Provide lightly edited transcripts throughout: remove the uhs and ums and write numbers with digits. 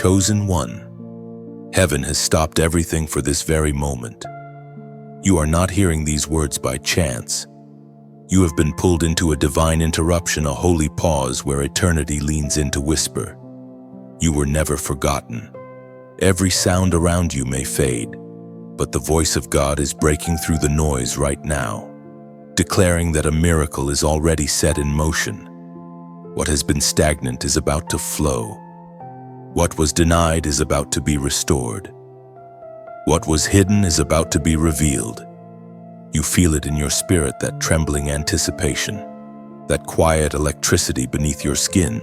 Chosen one. Heaven has stopped everything for this very moment. You are not hearing these words by chance. You have been pulled into a divine interruption, a holy pause where eternity leans in to whisper. You were never forgotten. Every sound around you may fade, but the voice of God is breaking through the noise right now, declaring that a miracle is already set in motion. What has been stagnant is about to flow. What was denied is about to be restored. What was hidden is about to be revealed. You feel it in your spirit, that trembling anticipation, that quiet electricity beneath your skin.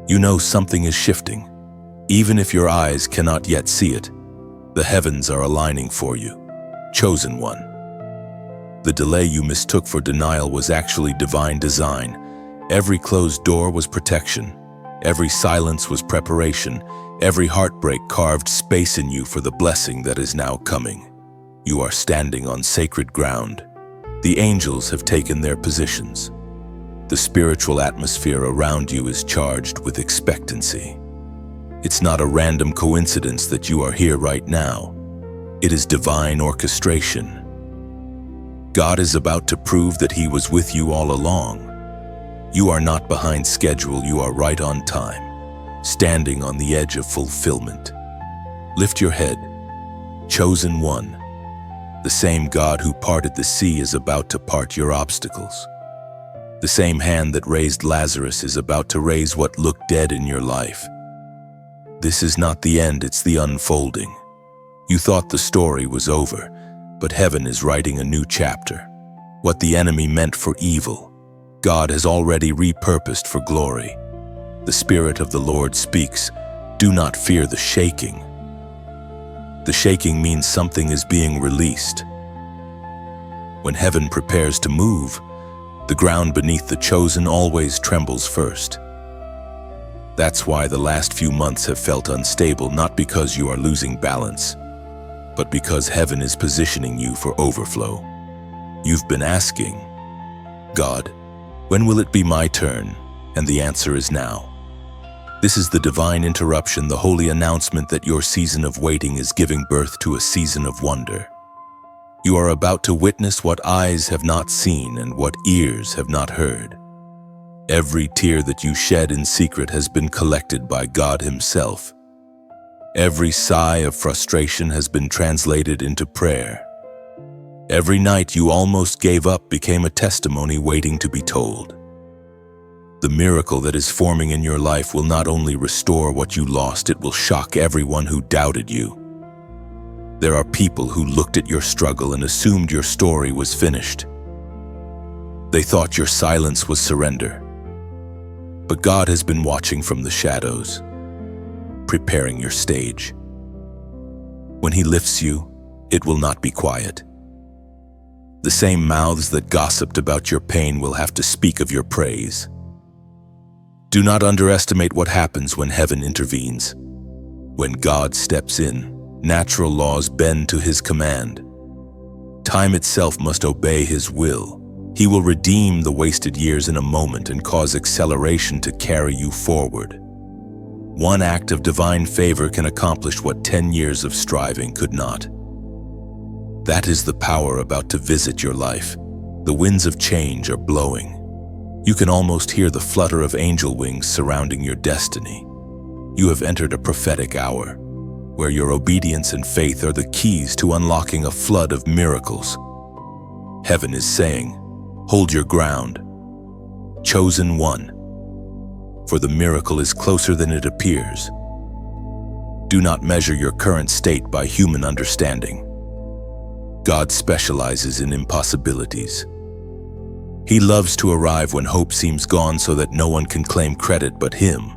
You know something is shifting. Even if your eyes cannot yet see it, the heavens are aligning for you. Chosen one. The delay you mistook for denial was actually divine design. Every closed door was protection. Every silence was preparation. Every heartbreak carved space in you for the blessing that is now coming. You are standing on sacred ground. The angels have taken their positions. The spiritual atmosphere around you is charged with expectancy. It's not a random coincidence that you are here right now. It is divine orchestration. God is about to prove that He was with you all along. You are not behind schedule, you are right on time, standing on the edge of fulfillment. Lift your head. Chosen one. The same God who parted the sea is about to part your obstacles. The same hand that raised Lazarus is about to raise what looked dead in your life. This is not the end, it's the unfolding. You thought the story was over, but heaven is writing a new chapter. What the enemy meant for evil, God has already repurposed for glory. The Spirit of the Lord speaks, do not fear the shaking. The shaking means something is being released. When heaven prepares to move, the ground beneath the chosen always trembles first. That's why the last few months have felt unstable, not because you are losing balance, but because heaven is positioning you for overflow. You've been asking, God, when will it be my turn? And the answer is now. This is the divine interruption, the holy announcement that your season of waiting is giving birth to a season of wonder. You are about to witness what eyes have not seen and what ears have not heard. Every tear that you shed in secret has been collected by God Himself. Every sigh of frustration has been translated into prayer. Every night you almost gave up became a testimony waiting to be told. The miracle that is forming in your life will not only restore what you lost, it will shock everyone who doubted you. There are people who looked at your struggle and assumed your story was finished. They thought your silence was surrender. But God has been watching from the shadows, preparing your stage. When He lifts you, it will not be quiet. The same mouths that gossiped about your pain will have to speak of your praise. Do not underestimate what happens when heaven intervenes. When God steps in, natural laws bend to His command. Time itself must obey His will. He will redeem the wasted years in a moment and cause acceleration to carry you forward. One act of divine favor can accomplish what 10 years of striving could not. That is the power about to visit your life. The winds of change are blowing. You can almost hear the flutter of angel wings surrounding your destiny. You have entered a prophetic hour, where your obedience and faith are the keys to unlocking a flood of miracles. Heaven is saying, hold your ground. Chosen one. For the miracle is closer than it appears. Do not measure your current state by human understanding. God specializes in impossibilities. He loves to arrive when hope seems gone so that no one can claim credit but Him.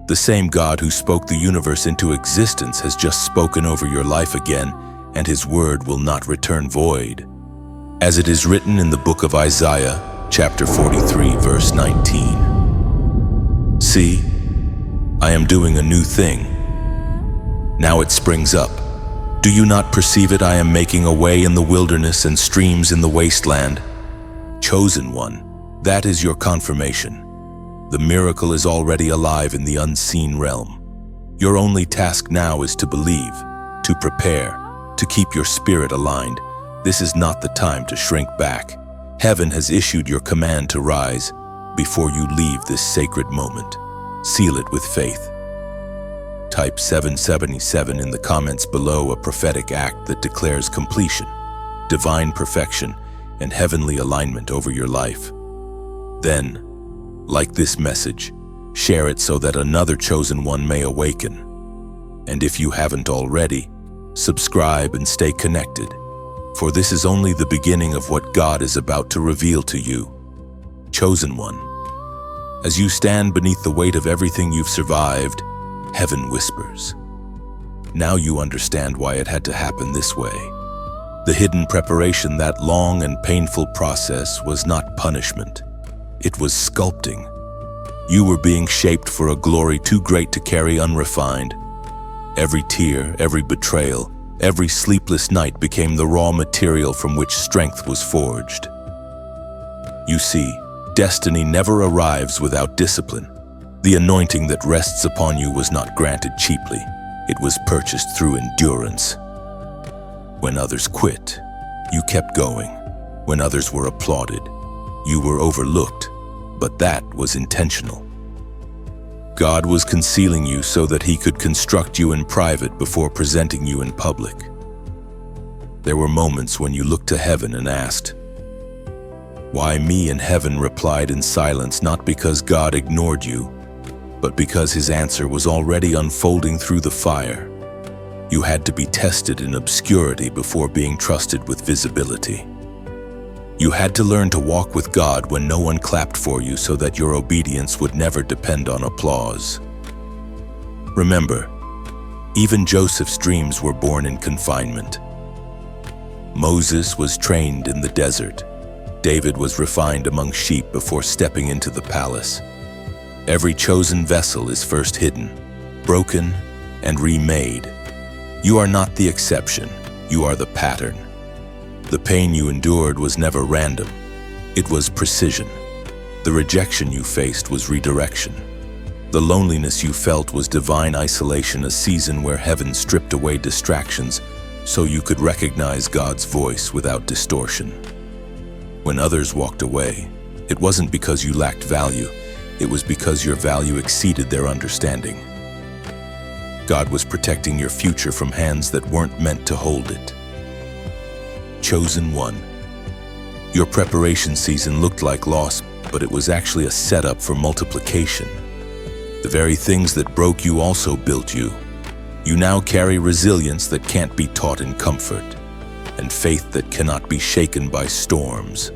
The same God who spoke the universe into existence has just spoken over your life again, and His word will not return void. As it is written in the book of Isaiah, chapter 43, verse 19. See, I am doing a new thing. Now it springs up. Do you not perceive it? I am making a way in the wilderness and streams in the wasteland. Chosen one, that is your confirmation. The miracle is already alive in the unseen realm. Your only task now is to believe, to prepare, to keep your spirit aligned. This is not the time to shrink back. Heaven has issued your command to rise. Before you leave this sacred moment, seal it with faith. Type 777 in the comments below, a prophetic act that declares completion, divine perfection, and heavenly alignment over your life. Then, like this message, share it so that another chosen one may awaken. And if you haven't already, subscribe and stay connected, for this is only the beginning of what God is about to reveal to you. Chosen one, as you stand beneath the weight of everything you've survived, heaven whispers. Now you understand why it had to happen this way. The hidden preparation, that long and painful process, was not punishment. It was sculpting. You were being shaped for a glory too great to carry unrefined. Every tear, every betrayal, every sleepless night became the raw material from which strength was forged. You see, destiny never arrives without discipline. The anointing that rests upon you was not granted cheaply. It was purchased through endurance. When others quit, you kept going. When others were applauded, you were overlooked, but that was intentional. God was concealing you so that He could construct you in private before presenting you in public. There were moments when you looked to heaven and asked, "Why me?" And heaven replied in silence, not because God ignored you, but because His answer was already unfolding through the fire. You had to be tested in obscurity before being trusted with visibility. You had to learn to walk with God when no one clapped for you, so that your obedience would never depend on applause. Remember, even Joseph's dreams were born in confinement. Moses was trained in the desert. David was refined among sheep before stepping into the palace. Every chosen vessel is first hidden, broken, and remade. You are not the exception, you are the pattern. The pain you endured was never random. It was precision. The rejection you faced was redirection. The loneliness you felt was divine isolation, a season where heaven stripped away distractions so you could recognize God's voice without distortion. When others walked away, it wasn't because you lacked value, it was because your value exceeded their understanding. God was protecting your future from hands that weren't meant to hold it. Chosen one. Your preparation season looked like loss, but it was actually a setup for multiplication. The very things that broke you also built you. You now carry resilience that can't be taught in comfort, and faith that cannot be shaken by storms.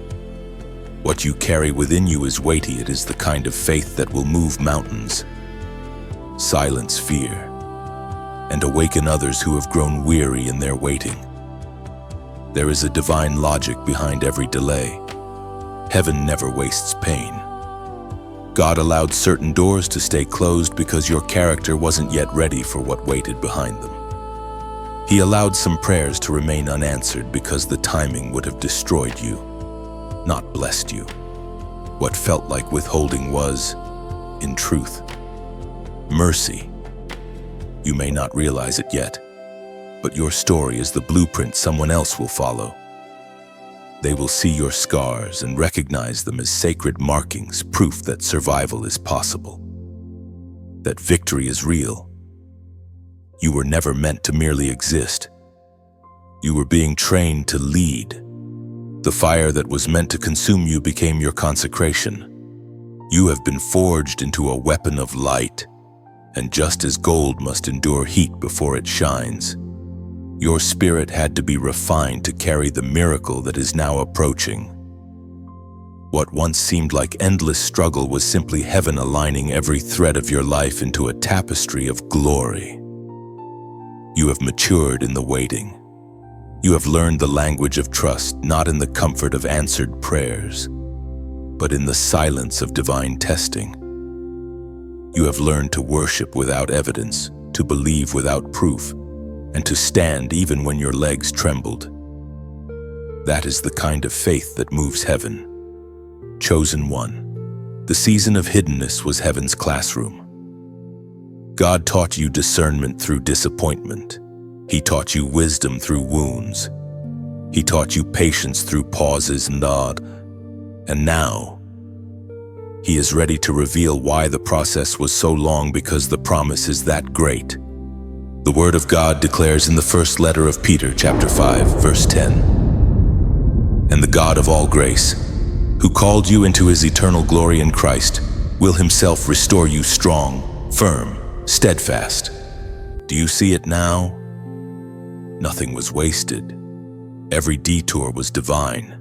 What you carry within you is weighty. It is the kind of faith that will move mountains, silence fear, and awaken others who have grown weary in their waiting. There is a divine logic behind every delay. Heaven never wastes pain. God allowed certain doors to stay closed because your character wasn't yet ready for what waited behind them. He allowed some prayers to remain unanswered because the timing would have destroyed you, not blessed you. What felt like withholding was, in truth, mercy. You may not realize it yet, but your story is the blueprint someone else will follow. They will see your scars and recognize them as sacred markings, proof that survival is possible, that victory is real. You were never meant to merely exist. You were being trained to lead. The fire that was meant to consume you became your consecration. You have been forged into a weapon of light, and just as gold must endure heat before it shines, your spirit had to be refined to carry the miracle that is now approaching. What once seemed like endless struggle was simply heaven aligning every thread of your life into a tapestry of glory. You have matured in the waiting. You have learned the language of trust, not in the comfort of answered prayers, but in the silence of divine testing. You have learned to worship without evidence, to believe without proof, and to stand even when your legs trembled. That is the kind of faith that moves heaven. Chosen one, The season of hiddenness was heaven's classroom. God taught you discernment through disappointment. He taught you wisdom through wounds. He taught you patience through pauses and nod. And now, He is ready to reveal why the process was so long, because the promise is that great. The Word of God declares in the first letter of Peter, chapter 5, verse 10, "And the God of all grace, who called you into His eternal glory in Christ, will Himself restore you strong, firm, steadfast." Do you see it now? Nothing was wasted. Every detour was divine.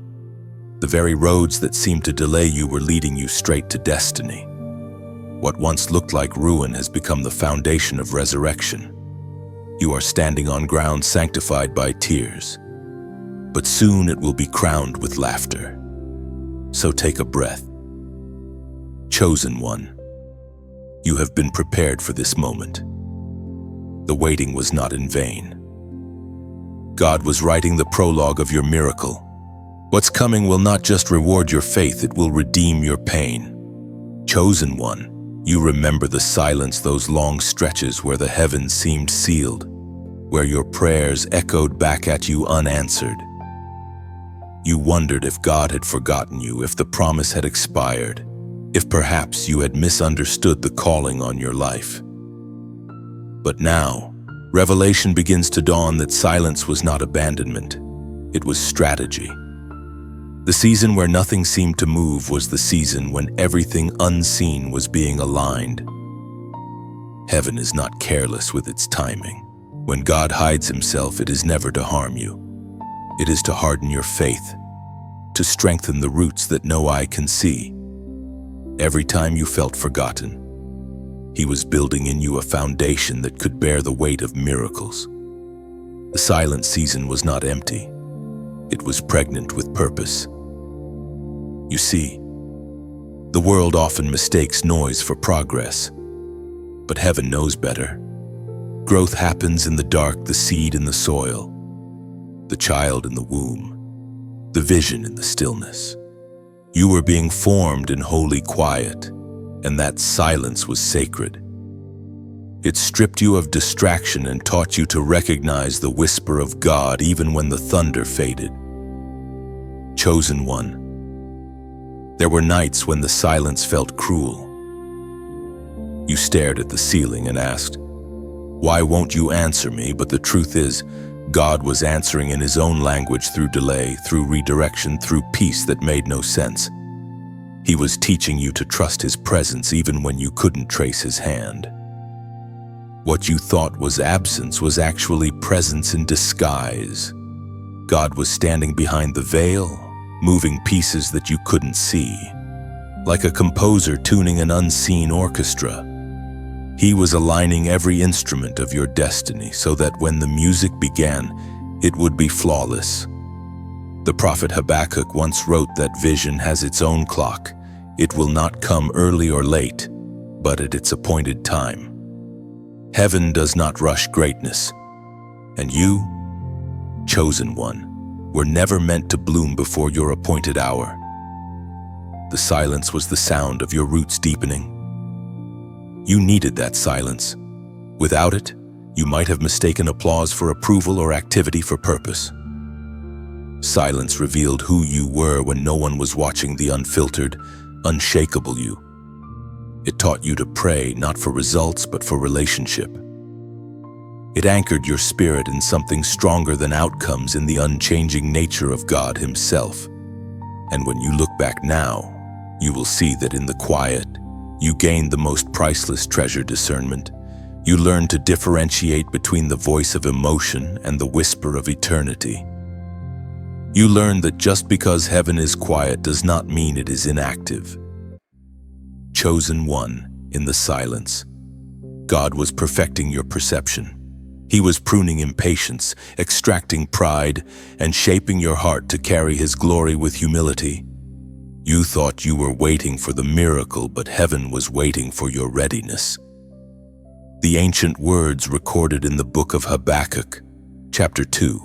The very roads that seemed to delay you were leading you straight to destiny. What once looked like ruin has become the foundation of resurrection. You are standing on ground sanctified by tears, but soon it will be crowned with laughter. So take a breath. Chosen one, you have been prepared for this moment. The waiting was not in vain. God was writing the prologue of your miracle. What's coming will not just reward your faith, it will redeem your pain. Chosen one, you remember the silence, those long stretches where the heavens seemed sealed, where your prayers echoed back at you unanswered. You wondered if God had forgotten you, if the promise had expired, if perhaps you had misunderstood the calling on your life. But now, revelation begins to dawn that silence was not abandonment, it was strategy. The season where nothing seemed to move was the season when everything unseen was being aligned. Heaven is not careless with its timing. When God hides Himself, it is never to harm you. It is to harden your faith, to strengthen the roots that no eye can see. Every time you felt forgotten, He was building in you a foundation that could bear the weight of miracles. The silent season was not empty. It was pregnant with purpose. You see, the world often mistakes noise for progress, but heaven knows better. Growth happens in the dark, the seed in the soil, the child in the womb, the vision in the stillness. You were being formed in holy quiet, and that silence was sacred. It stripped you of distraction and taught you to recognize the whisper of God even when the thunder faded. Chosen one, there were nights when the silence felt cruel. You stared at the ceiling and asked, "Why won't you answer me?" But the truth is, God was answering in His own language, through delay, through redirection, through peace that made no sense. He was teaching you to trust His presence even when you couldn't trace His hand. What you thought was absence was actually presence in disguise. God was standing behind the veil, moving pieces that you couldn't see. Like a composer tuning an unseen orchestra, He was aligning every instrument of your destiny so that when the music began, it would be flawless. The prophet Habakkuk once wrote that vision has its own clock. It will not come early or late, but at its appointed time. Heaven does not rush greatness, and you, chosen one, were never meant to bloom before your appointed hour. The silence was the sound of your roots deepening. You needed that silence. Without it, you might have mistaken applause for approval or activity for purpose. Silence revealed who you were when no one was watching, the unfiltered, unshakable you. It taught you to pray not for results but for relationship. It anchored your spirit in something stronger than outcomes, in the unchanging nature of God Himself. And when you look back now, you will see that in the quiet, you gained the most priceless treasure: discernment. You learned to differentiate between the voice of emotion and the whisper of eternity. You learned that just because heaven is quiet does not mean it is inactive. Chosen one, in the silence, God was perfecting your perception. He was pruning impatience, extracting pride, and shaping your heart to carry His glory with humility. You thought you were waiting for the miracle, but heaven was waiting for your readiness. The ancient words recorded in the book of Habakkuk, chapter 2,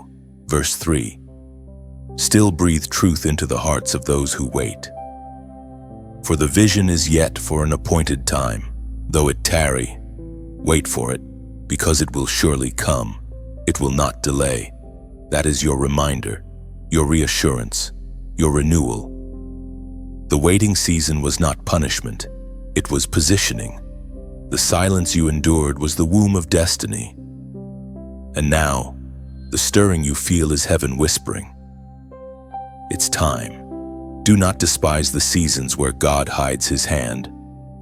verse 3, still breathe truth into the hearts of those who wait. For the vision is yet for an appointed time. Though it tarry, wait for it, because it will surely come. It will not delay. That is your reminder, your reassurance, your renewal. The waiting season was not punishment, it was positioning. The silence you endured was the womb of destiny. And now, the stirring you feel is heaven whispering. It's time. Do not despise the seasons where God hides his hand,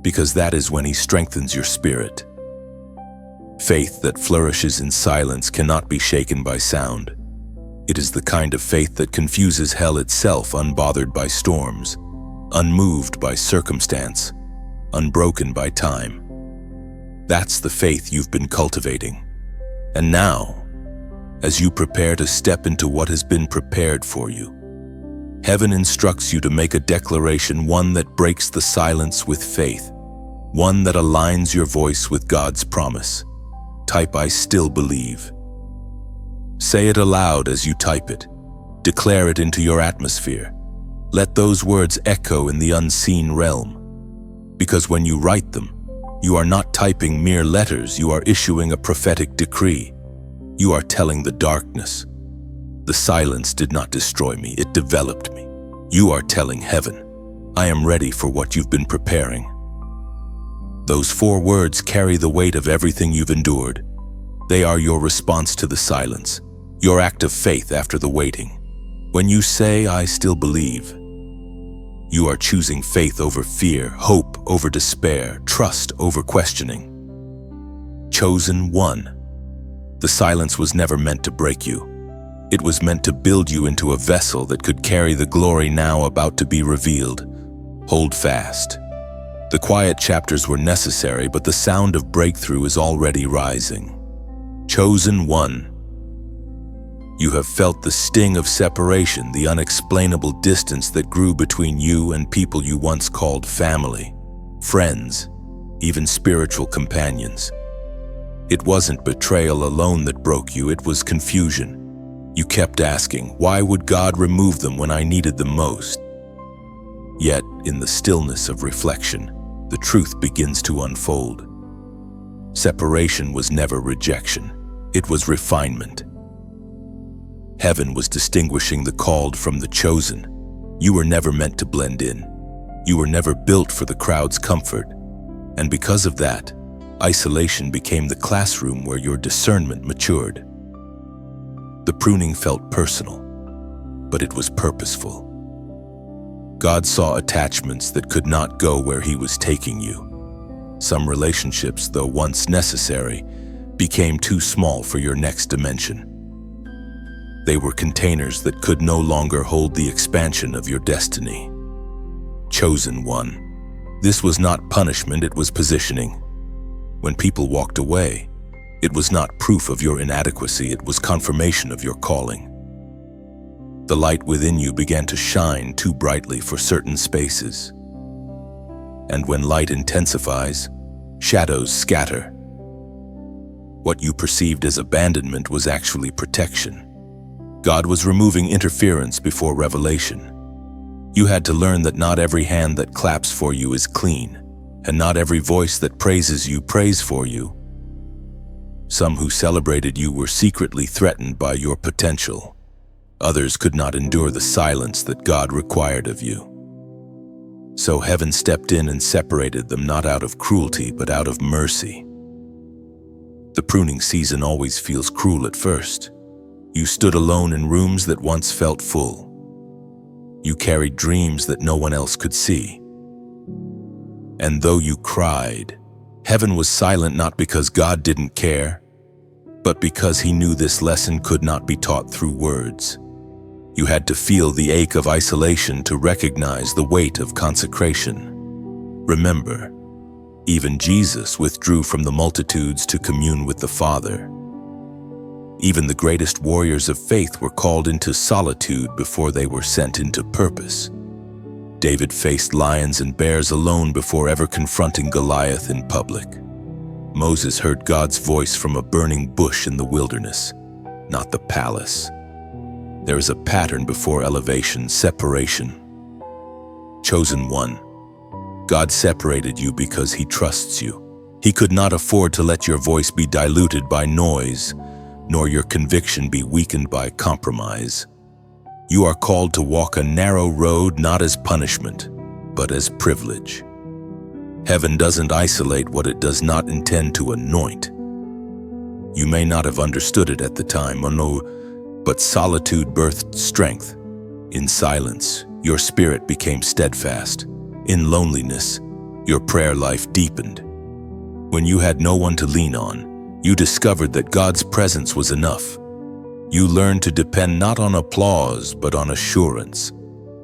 because that is when he strengthens your spirit. Faith that flourishes in silence cannot be shaken by sound. It is the kind of faith that confuses hell itself, unbothered by storms, unmoved by circumstance, unbroken by time. That's the faith you've been cultivating. And now, as you prepare to step into what has been prepared for you, heaven instructs you to make a declaration, one that breaks the silence with faith, one that aligns your voice with God's promise. Type "I still believe." Say it aloud as you type it. Declare it into your atmosphere. Let those words echo in the unseen realm. Because when you write them, you are not typing mere letters, you are issuing a prophetic decree. You are telling the darkness, "The silence did not destroy me, it developed me." You are telling heaven, "I am ready for what you've been preparing." Those 4 words carry the weight of everything you've endured. They are your response to the silence, your act of faith after the waiting. When you say, "I still believe," you are choosing faith over fear, hope over despair, trust over questioning. Chosen one. The silence was never meant to break you. It was meant to build you into a vessel that could carry the glory now about to be revealed. Hold fast. The quiet chapters were necessary, but the sound of breakthrough is already rising. Chosen one. You have felt the sting of separation, the unexplainable distance that grew between you and people you once called family, friends, even spiritual companions. It wasn't betrayal alone that broke you, it was confusion. You kept asking, why would God remove them when I needed them most? Yet, in the stillness of reflection, the truth begins to unfold. Separation was never rejection, it was refinement. Heaven was distinguishing the called from the chosen. You were never meant to blend in. You were never built for the crowd's comfort. And because of that, isolation became the classroom where your discernment matured. The pruning felt personal, but it was purposeful. God saw attachments that could not go where He was taking you. Some relationships, though once necessary, became too small for your next dimension. They were containers that could no longer hold the expansion of your destiny. Chosen one. This was not punishment, it was positioning. When people walked away, it was not proof of your inadequacy, it was confirmation of your calling. The light within you began to shine too brightly for certain spaces. And when light intensifies, shadows scatter. What you perceived as abandonment was actually protection. God was removing interference before revelation. You had to learn that not every hand that claps for you is clean, and not every voice that praises you prays for you. Some who celebrated you were secretly threatened by your potential. Others could not endure the silence that God required of you. So heaven stepped in and separated them, not out of cruelty, but out of mercy. The pruning season always feels cruel at first. You stood alone in rooms that once felt full. You carried dreams that no one else could see. And though you cried, heaven was silent, not because God didn't care, but because He knew this lesson could not be taught through words. You had to feel the ache of isolation to recognize the weight of consecration. Remember, even Jesus withdrew from the multitudes to commune with the Father. Even the greatest warriors of faith were called into solitude before they were sent into purpose. David faced lions and bears alone before ever confronting Goliath in public. Moses heard God's voice from a burning bush in the wilderness, not the palace. There is a pattern before elevation, separation. Chosen one. God separated you because He trusts you. He could not afford to let your voice be diluted by noise, nor your conviction be weakened by compromise. You are called to walk a narrow road not as punishment, but as privilege. Heaven doesn't isolate what it does not intend to anoint. You may not have understood it at the time, but solitude birthed strength. In silence, your spirit became steadfast. In loneliness, your prayer life deepened. When you had no one to lean on, you discovered that God's presence was enough. You learned to depend not on applause, but on assurance,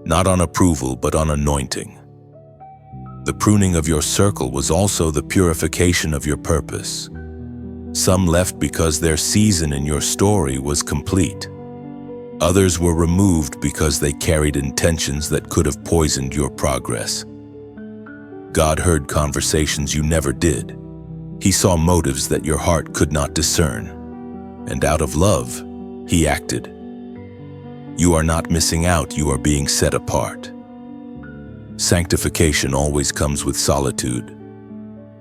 not on approval, but on anointing. The pruning of your circle was also the purification of your purpose. Some left because their season in your story was complete. Others were removed because they carried intentions that could have poisoned your progress. God heard conversations you never did. He saw motives that your heart could not discern. And out of love, He acted. You are not missing out, you are being set apart. Sanctification always comes with solitude.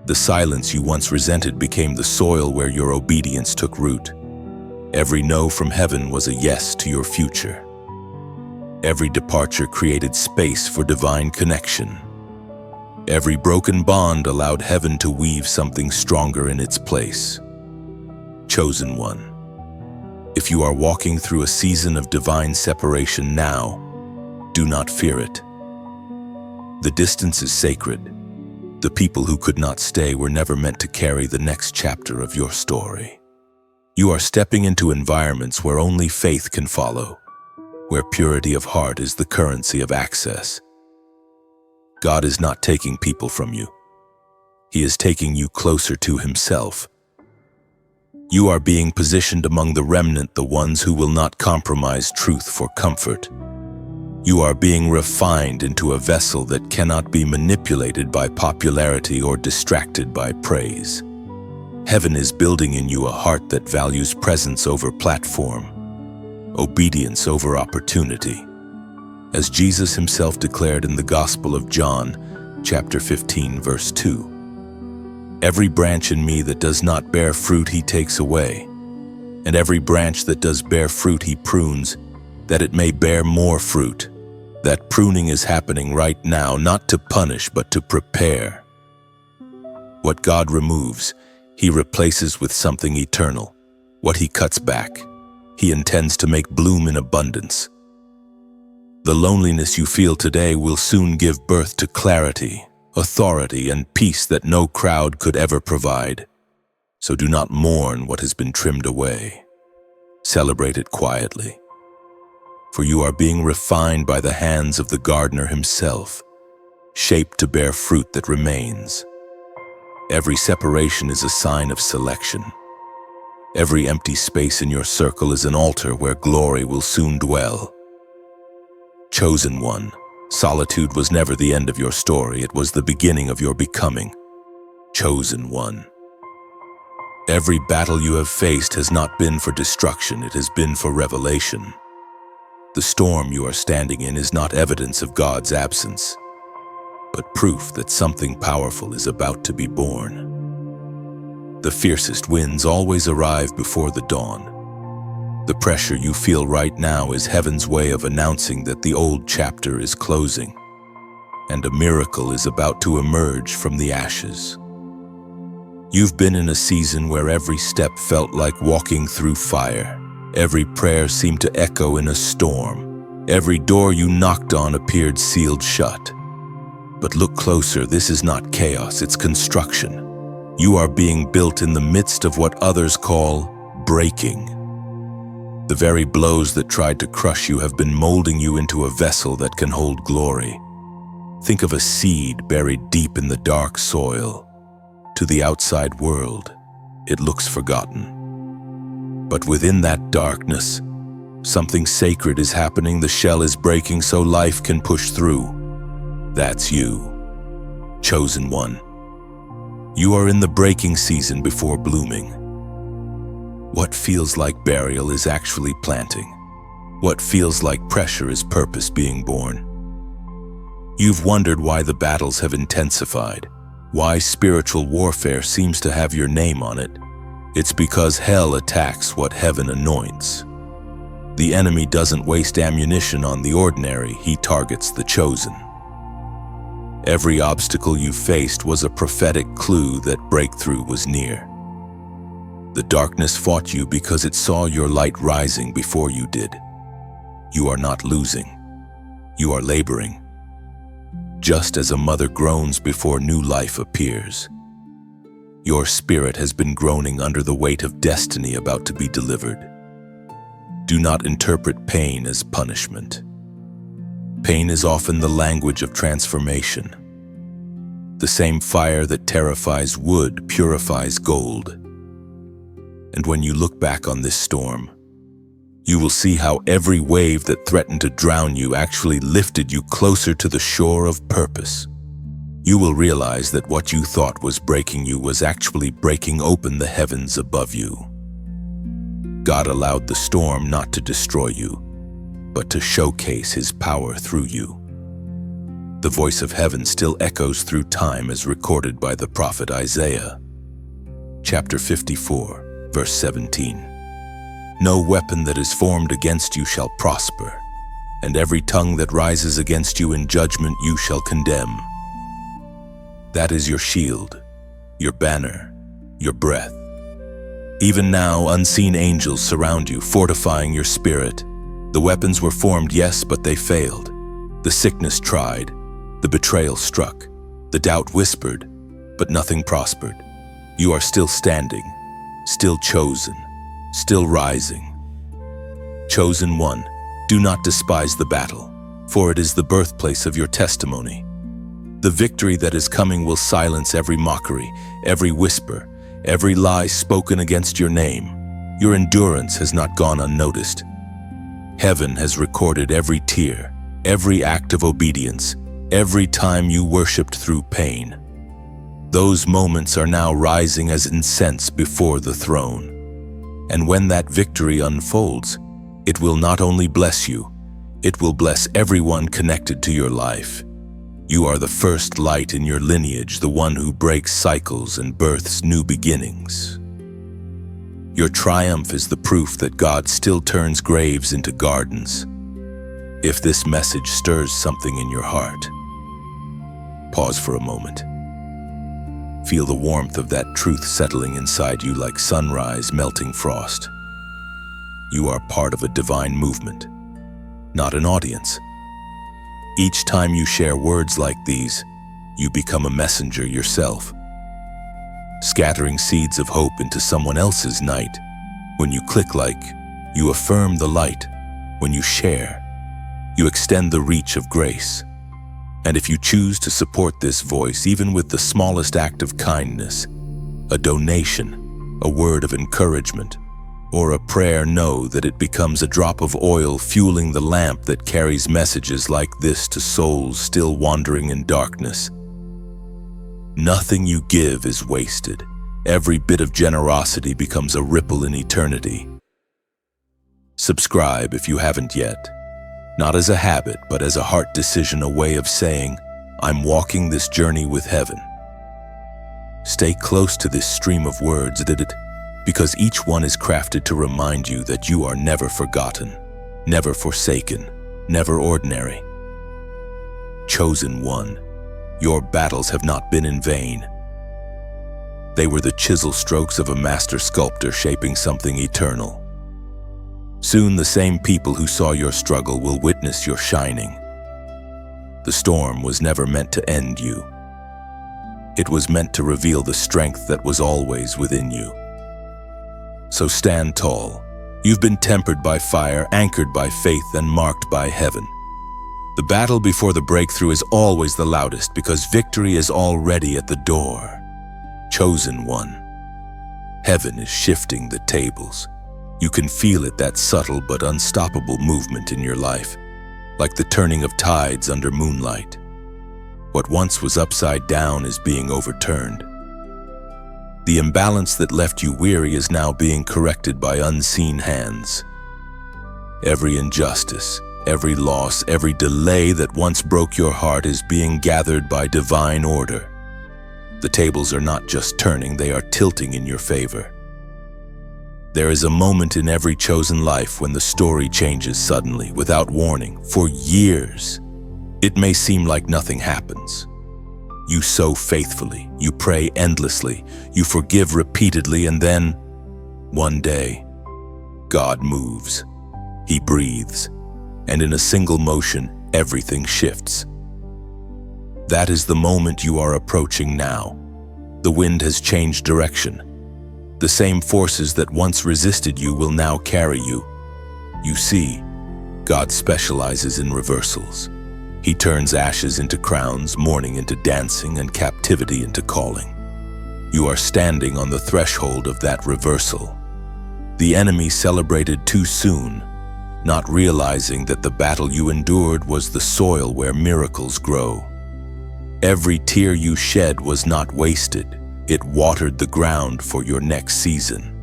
The silence you once resented became the soil where your obedience took root. Every no from heaven was a yes to your future. Every departure created space for divine connection. Every broken bond allowed heaven to weave something stronger in its place. Chosen one. If you are walking through a season of divine separation now, do not fear it. The distance is sacred. The people who could not stay were never meant to carry the next chapter of your story. You are stepping into environments where only faith can follow, where purity of heart is the currency of access. God is not taking people from you. He is taking you closer to Himself. You are being positioned among the remnant, the ones who will not compromise truth for comfort. You are being refined into a vessel that cannot be manipulated by popularity or distracted by praise. Heaven is building in you a heart that values presence over platform, obedience over opportunity. As Jesus Himself declared in the Gospel of John, chapter 15, verse 2, "Every branch in me that does not bear fruit He takes away, and every branch that does bear fruit He prunes, that it may bear more fruit." That pruning is happening right now, not to punish, but to prepare. What God removes, He replaces with something eternal. What He cuts back, He intends to make bloom in abundance. The loneliness you feel today will soon give birth to clarity, authority, and peace that no crowd could ever provide. So do not mourn what has been trimmed away. Celebrate it quietly. For you are being refined by the hands of the gardener Himself, shaped to bear fruit that remains. Every separation is a sign of selection. Every empty space in your circle is an altar where glory will soon dwell. Chosen one, solitude was never the end of your story, it was the beginning of your becoming. Chosen one. Every battle you have faced has not been for destruction, it has been for revelation. The storm you are standing in is not evidence of God's absence, but proof that something powerful is about to be born. The fiercest winds always arrive before the dawn. The pressure you feel right now is heaven's way of announcing that the old chapter is closing, and a miracle is about to emerge from the ashes. You've been in a season where every step felt like walking through fire. Every prayer seemed to echo in a storm. Every door you knocked on appeared sealed shut. But look closer, this is not chaos, it's construction. You are being built in the midst of what others call breaking. The very blows that tried to crush you have been molding you into a vessel that can hold glory. Think of a seed buried deep in the dark soil. To the outside world, it looks forgotten. But within that darkness, something sacred is happening. The shell is breaking so life can push through. That's you, chosen one. You are in the breaking season before blooming. What feels like burial is actually planting. What feels like pressure is purpose being born. You've wondered why the battles have intensified, why spiritual warfare seems to have your name on it. It's because hell attacks what heaven anoints. The enemy doesn't waste ammunition on the ordinary, he targets the chosen. Every obstacle you faced was a prophetic clue that breakthrough was near. The darkness fought you because it saw your light rising before you did. You are not losing. You are laboring. Just as a mother groans before new life appears. Your spirit has been groaning under the weight of destiny about to be delivered. Do not interpret pain as punishment. Pain is often the language of transformation. The same fire that terrifies wood purifies gold. And when you look back on this storm, you will see how every wave that threatened to drown you actually lifted you closer to the shore of purpose. You will realize that what you thought was breaking you was actually breaking open the heavens above you. God allowed the storm not to destroy you, but to showcase His power through you. The voice of heaven still echoes through time as recorded by the prophet Isaiah. Chapter 54, verse 17. No weapon that is formed against you shall prosper, and every tongue that rises against you in judgment you shall condemn. That is your shield, your banner, your breath. Even now, unseen angels surround you, fortifying your spirit. The weapons were formed, yes, but they failed. The sickness tried, the betrayal struck, the doubt whispered, but nothing prospered. You are still standing, still chosen, still rising. Chosen one, do not despise the battle, for it is the birthplace of your testimony. The victory that is coming will silence every mockery, every whisper, every lie spoken against your name. Your endurance has not gone unnoticed. Heaven has recorded every tear, every act of obedience, every time you worshiped through pain. Those moments are now rising as incense before the throne. And when that victory unfolds, it will not only bless you, it will bless everyone connected to your life. You are the first light in your lineage, the one who breaks cycles and births new beginnings. Your triumph is the proof that God still turns graves into gardens. If this message stirs something in your heart, pause for a moment. Feel the warmth of that truth settling inside you like sunrise melting frost. You are part of a divine movement, not an audience. Each time you share words like these, you become a messenger yourself, scattering seeds of hope into someone else's night. When you click like, you affirm the light. When you share, you extend the reach of grace. And if you choose to support this voice, even with the smallest act of kindness, a donation, a word of encouragement, or a prayer, know that it becomes a drop of oil fueling the lamp that carries messages like this to souls still wandering in darkness. Nothing you give is wasted. Every bit of generosity becomes a ripple in eternity. Subscribe if you haven't yet. Not as a habit, but as a heart decision, a way of saying, I'm walking this journey with heaven. Stay close to this stream of words, because each one is crafted to remind you that you are never forgotten, never forsaken, never ordinary. Chosen one, your battles have not been in vain. They were the chisel strokes of a master sculptor shaping something eternal. Soon the same people who saw your struggle will witness your shining. The storm was never meant to end you. It was meant to reveal the strength that was always within you. So stand tall. You've been tempered by fire, anchored by faith, and marked by heaven. The battle before the breakthrough is always the loudest because victory is already at the door. Chosen one. Heaven is shifting the tables. You can feel it, that subtle but unstoppable movement in your life, like the turning of tides under moonlight. What once was upside down is being overturned. The imbalance that left you weary is now being corrected by unseen hands. Every injustice, Every loss, every delay that once broke your heart is being gathered by divine order. The tables are not just turning, they are tilting in your favor. There is a moment in every chosen life when the story changes suddenly, without warning, for years. It may seem like nothing happens. You sow faithfully, you pray endlessly, you forgive repeatedly, and then, one day, God moves. He breathes, and in a single motion, everything shifts. That is the moment you are approaching now. The wind has changed direction. The same forces that once resisted you will now carry you. You see, God specializes in reversals. He turns ashes into crowns, mourning into dancing, and captivity into calling. You are standing on the threshold of that reversal. The enemy celebrated too soon, not realizing that the battle you endured was the soil where miracles grow. Every tear you shed was not wasted. It watered the ground for your next season.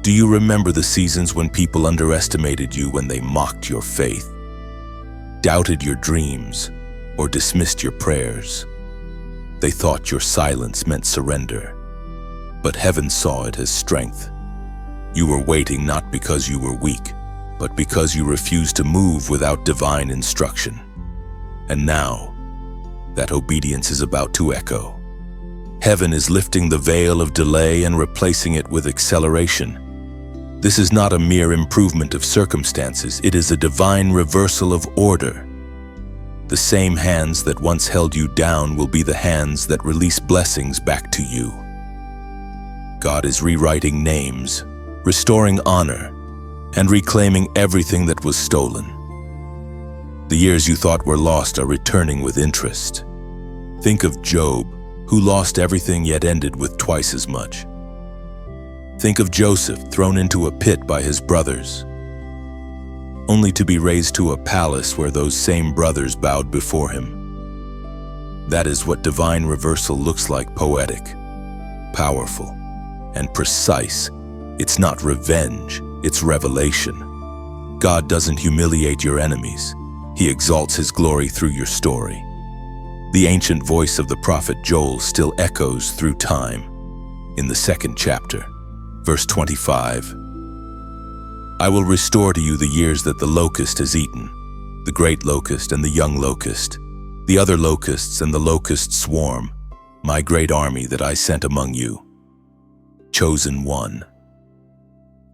Do you remember the seasons when people underestimated you, when they mocked your faith, doubted your dreams, or dismissed your prayers? They thought your silence meant surrender, but heaven saw it as strength. You were waiting not because you were weak, but because you refused to move without divine instruction. And now, that obedience is about to echo. Heaven is lifting the veil of delay and replacing it with acceleration. This is not a mere improvement of circumstances, it is a divine reversal of order. The same hands that once held you down will be the hands that release blessings back to you. God is rewriting names, restoring honor, and reclaiming everything that was stolen. The years you thought were lost are returning with interest. Think of Job, who lost everything yet ended with twice as much. Think of Joseph, thrown into a pit by his brothers, only to be raised to a palace where those same brothers bowed before him. That is what divine reversal looks like: poetic, powerful, and precise. It's not revenge, it's revelation. God doesn't humiliate your enemies. He exalts His glory through your story. The ancient voice of the prophet Joel still echoes through time. In the 2nd chapter, verse 25, I will restore to you the years that the locust has eaten, the great locust and the young locust, the other locusts and the locust swarm, my great army that I sent among you. Chosen one.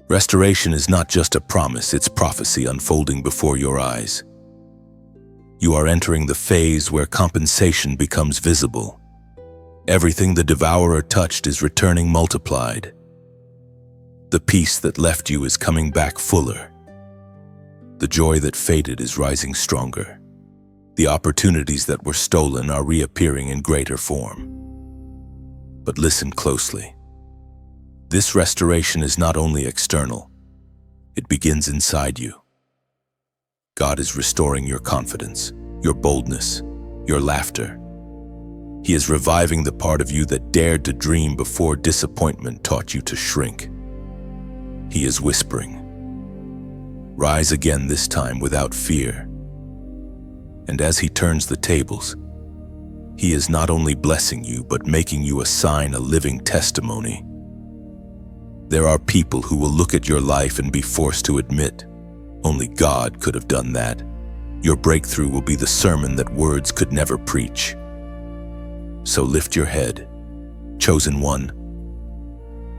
Restoration is not just a promise, it's prophecy unfolding before your eyes. You are entering the phase where compensation becomes visible. Everything the devourer touched is returning multiplied. The peace that left you is coming back fuller. The joy that faded is rising stronger. The opportunities that were stolen are reappearing in greater form. But listen closely. This restoration is not only external, it begins inside you. God is restoring your confidence, your boldness, your laughter. He is reviving the part of you that dared to dream before disappointment taught you to shrink. He is whispering, rise again, this time without fear. And as He turns the tables, He is not only blessing you, but making you a sign, a living testimony. There are people who will look at your life and be forced to admit, only God could have done that. Your breakthrough will be the sermon that words could never preach. So lift your head, chosen one.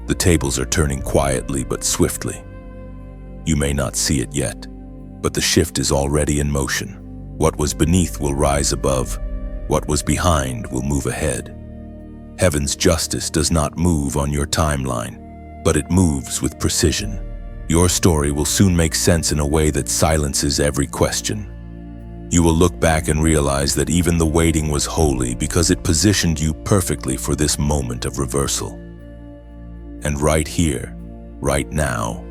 The tables are turning quietly but swiftly. You may not see it yet, but the shift is already in motion. What was beneath will rise above. What was behind will move ahead. Heaven's justice does not move on your timeline, but it moves with precision. Your story will soon make sense in a way that silences every question. You will look back and realize that even the waiting was holy because it positioned you perfectly for this moment of reversal. And right here, right now,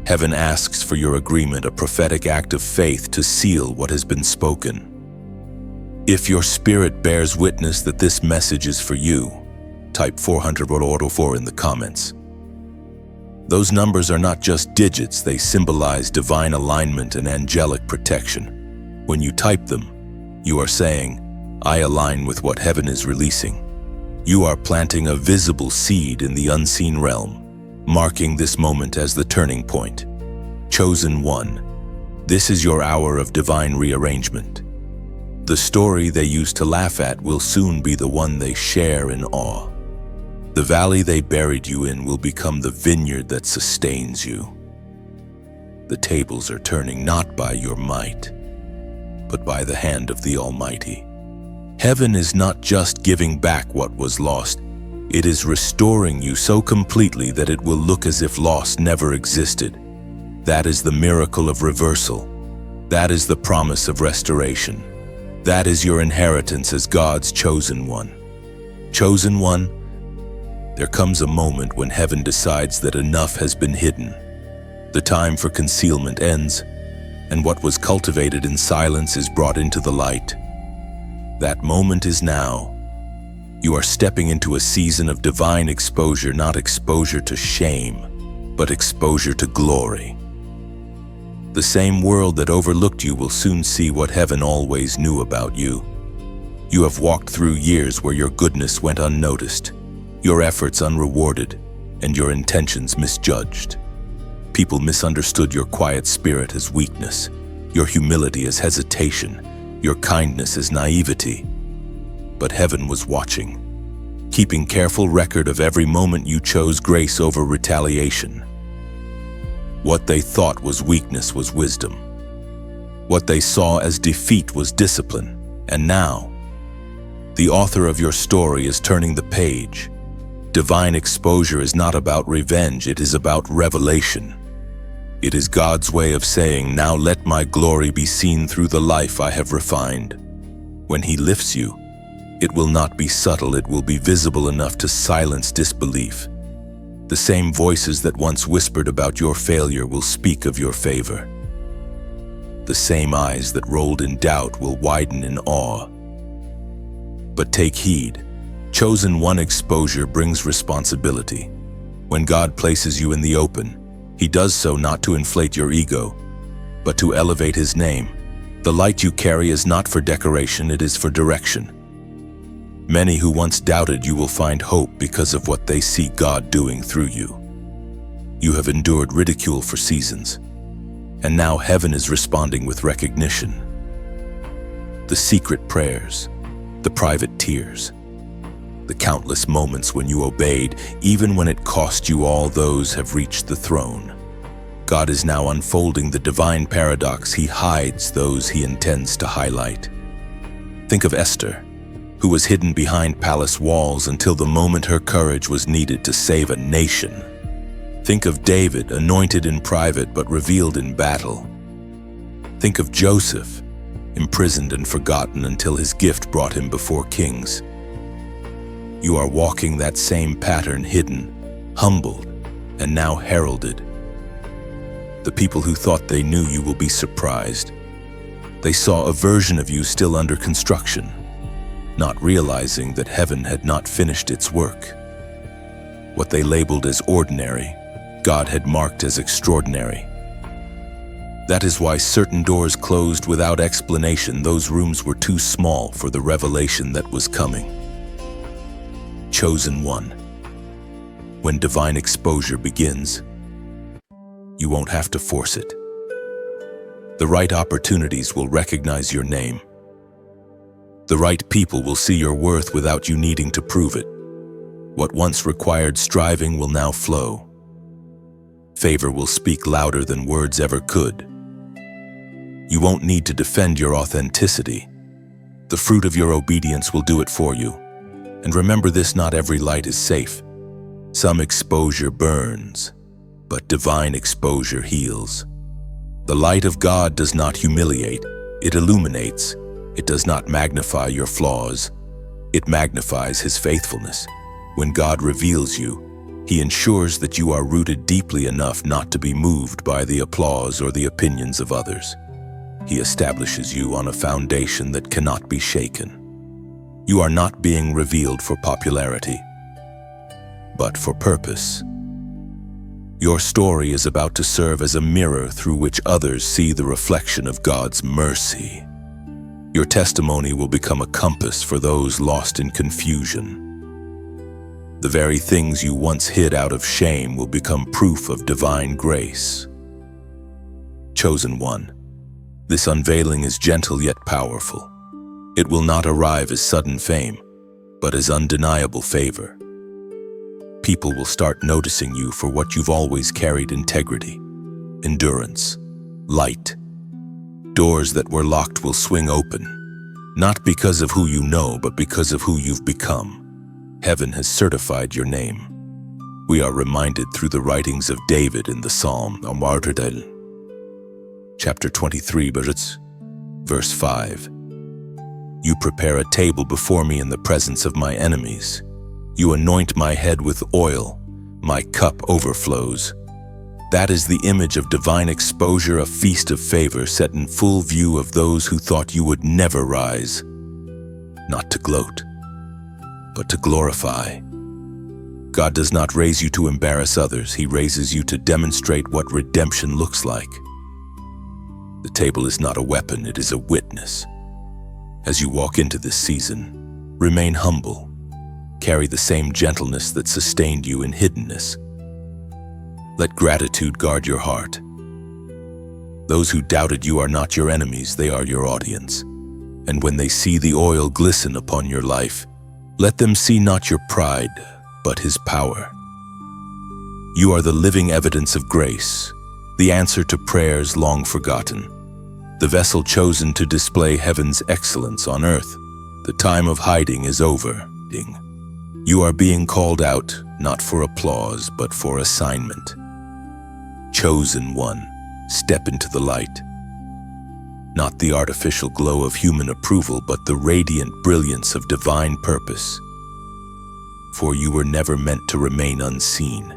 heaven asks for your agreement, a prophetic act of faith to seal what has been spoken. If your spirit bears witness that this message is for you, type 400 in the comments. Those numbers are not just digits, they symbolize divine alignment and angelic protection. When you type them, you are saying, I align with what heaven is releasing. You are planting a visible seed in the unseen realm, marking this moment as the turning point. Chosen one, this is your hour of divine rearrangement. The story they used to laugh at will soon be the one they share in awe. The valley they buried you in will become the vineyard that sustains you. The tables are turning not by your might, but by the hand of the Almighty. Heaven is not just giving back what was lost, it is restoring you so completely that it will look as if loss never existed. That is the miracle of reversal. That is the promise of restoration. That is your inheritance as God's chosen one. Chosen one, there comes a moment when heaven decides that enough has been hidden. The time for concealment ends, and what was cultivated in silence is brought into the light. That moment is now. You are stepping into a season of divine exposure, not exposure to shame, but exposure to glory. The same world that overlooked you will soon see what heaven always knew about you. You have walked through years where your goodness went unnoticed, your efforts unrewarded, and your intentions misjudged. People misunderstood your quiet spirit as weakness, your humility as hesitation, your kindness as naivety. But heaven was watching, keeping careful record of every moment you chose grace over retaliation. What they thought was weakness was wisdom. What they saw as defeat was discipline. And now, the author of your story is turning the page. Divine exposure is not about revenge, it is about revelation. It is God's way of saying, now let my glory be seen through the life I have refined. When He lifts you, it will not be subtle, it will be visible enough to silence disbelief. The same voices that once whispered about your failure will speak of your favor. The same eyes that rolled in doubt will widen in awe. But take heed, chosen one exposure brings responsibility. When God places you in the open, He does so not to inflate your ego, but to elevate His name. The light you carry is not for decoration, it is for direction. Many who once doubted you will find hope because of what they see God doing through you. You have endured ridicule for seasons, and now heaven is responding with recognition. The secret prayers, the private tears, the countless moments when you obeyed, even when it cost you all, those have reached the throne. God is now unfolding the divine paradox. He hides those He intends to highlight. Think of Esther, who was hidden behind palace walls until the moment her courage was needed to save a nation. Think of David, anointed in private but revealed in battle. Think of Joseph, imprisoned and forgotten until his gift brought him before kings. You are walking that same pattern, hidden, humbled, and now heralded. The people who thought they knew you will be surprised. They saw a version of you still under construction, not realizing that heaven had not finished its work. What they labeled as ordinary, God had marked as extraordinary. That is why certain doors closed without explanation. Those rooms were too small for the revelation that was coming. Chosen one. When divine exposure begins, you won't have to force it. The right opportunities will recognize your name. The right people will see your worth without you needing to prove it. What once required striving will now flow. Favor will speak louder than words ever could. You won't need to defend your authenticity. The fruit of your obedience will do it for you. And remember this, not every light is safe. Some exposure burns, but divine exposure heals. The light of God does not humiliate, it illuminates. It does not magnify your flaws, it magnifies His faithfulness. When God reveals you, He ensures that you are rooted deeply enough not to be moved by the applause or the opinions of others. He establishes you on a foundation that cannot be shaken. You are not being revealed for popularity, but for purpose. Your story is about to serve as a mirror through which others see the reflection of God's mercy. Your testimony will become a compass for those lost in confusion. The very things you once hid out of shame will become proof of divine grace. Chosen one, this unveiling is gentle yet powerful. It will not arrive as sudden fame, but as undeniable favor. People will start noticing you for what you've always carried: integrity, endurance, light. Doors that were locked will swing open, not because of who you know, but because of who you've become. Heaven has certified your name. We are reminded through the writings of David in the Psalm, chapter 23, verse 5. You prepare a table before me in the presence of my enemies. You anoint my head with oil. My cup overflows. That is the image of divine exposure, a feast of favor set in full view of those who thought you would never rise. Not to gloat, but to glorify. God does not raise you to embarrass others. He raises you to demonstrate what redemption looks like. The table is not a weapon, it is a witness. As you walk into this season, remain humble. Carry the same gentleness that sustained you in hiddenness. Let gratitude guard your heart. Those who doubted you are not your enemies, they are your audience. And when they see the oil glisten upon your life, let them see not your pride, but His power. You are the living evidence of grace, the answer to prayers long forgotten, the vessel chosen to display heaven's excellence on earth. The time of hiding is over. You are being called out, not for applause, but for assignment. Chosen one, step into the light. Not the artificial glow of human approval, but the radiant brilliance of divine purpose. For you were never meant to remain unseen.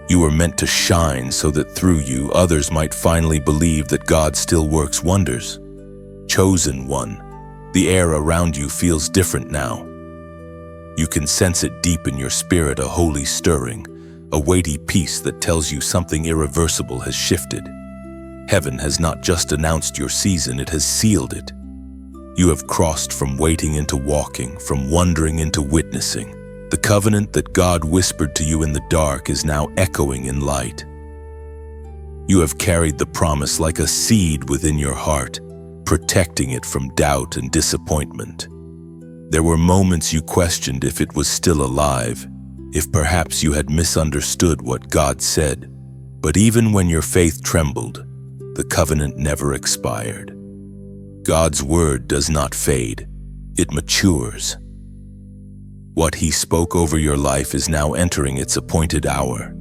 You were meant to shine so that through you others might finally believe that God still works wonders. Chosen one, the air around you feels different now. You can sense it deep in your spirit, a holy stirring, a weighty peace that tells you something irreversible has shifted. Heaven has not just announced your season, it has sealed it. You have crossed from waiting into walking, from wondering into witnessing. The covenant that God whispered to you in the dark is now echoing in light. You have carried the promise like a seed within your heart, protecting it from doubt and disappointment. There were moments you questioned if it was still alive, if perhaps you had misunderstood what God said. But even when your faith trembled, the covenant never expired. God's word does not fade, it matures. What He spoke over your life is now entering its appointed hour.